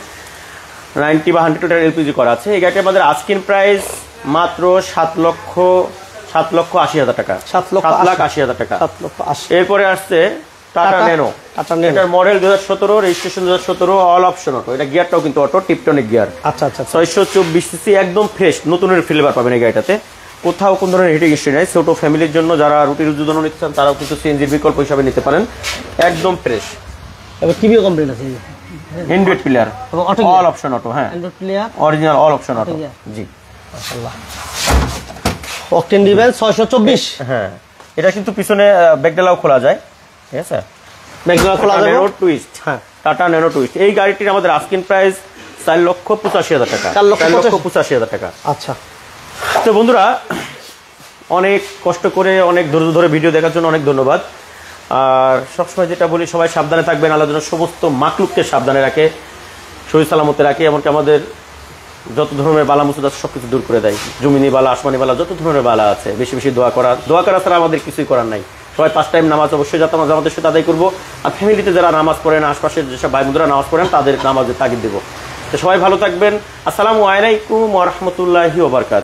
90 বা 100 লিটার এলপিজি করা আছে। এই গাড়িটা আমাদের আস্কিং প্রাইস মাত্র 7,80,000 টাকা, 7,80,000 টাকা। 7,80,000 এরপরে আসছে টাটা ন্যানো। টাটা ন্যানো এটার model 2017, registration 2017, all option auto. এটা গিয়ারটাও কিন্তু অটো, টিপটনিক গিয়ার। আচ্ছা আচ্ছা 624 সিসি, একদম ফ্রেশ নতুনের ফ্লেভার পাবেন এই গাড়িটাতে। কোথাও কোন ধরনের হিটিং হিস্ট্রি নাই। ছোট ফ্যামিলির জন্য যারা রুটি রুজির জন্য নিতে চান তারাও কিন্তু সিএনজির বিকল্প হিসাবে নিতে পারেন, একদম ফ্রেশ। এবার কিবিও কমপ্লিট আছে অ্যান্ড্রয়েড প্লেয়ার এবং অটো অল অপশন অটো। হ্যাঁ Android player original all option auto জি মাশাআল্লাহ। অকটেন ডিভেল 624 হ্যাঁ এটা কিন্তু পিছনে ব্যাকডালাও খোলা যায়, ঠিক আছে, ম্যাগনা খোলা যাবে ন্যানো টুইস্ট। হ্যাঁ টাটা ন্যানো টুইস্ট। এই গাড়িটির আমাদের আস্কিং প্রাইস 4,85,000 টাকা, 4,85,000 টাকা। আচ্ছা তো বন্ধুরা অনেক কষ্ট করে অনেক ধৈর্য ধরে ভিডিও দেখার জন্য অনেক ধন্যবাদ। আর সবসময় যেটা বলি, সবাই সাবধানে থাকবেন, আল্লাহ যেন সমস্ত মাকলুককে সাবধানে রাখে, সহি সালামতে রাখে, এমনকি আমাদের যত ধরনের বালা মুসিবত আছে সবকিছু দূর করে দেয়। জমিনি বালা, আসমানি বালা, যত ধরনের বালা আছে বেশি বেশি দোয়া করা ছাড়া আমাদের কিছুই করার নাই। সবাই 5 টাইম নামাজ অবশ্যই আমাদের সাথে আদায় করবো। আর ফ্যামিলিতে যারা নামাজ পড়েন, আশপাশের যেসব ভাই বোনরা নামাজ পড়েন, তাদের নামাজের তাগিদ দেবো। তো সবাই ভালো থাকবেন। আসসালামু আলাইকুম ওয়া রাহমাতুল্লাহি ওয়া বারাকাতুহু।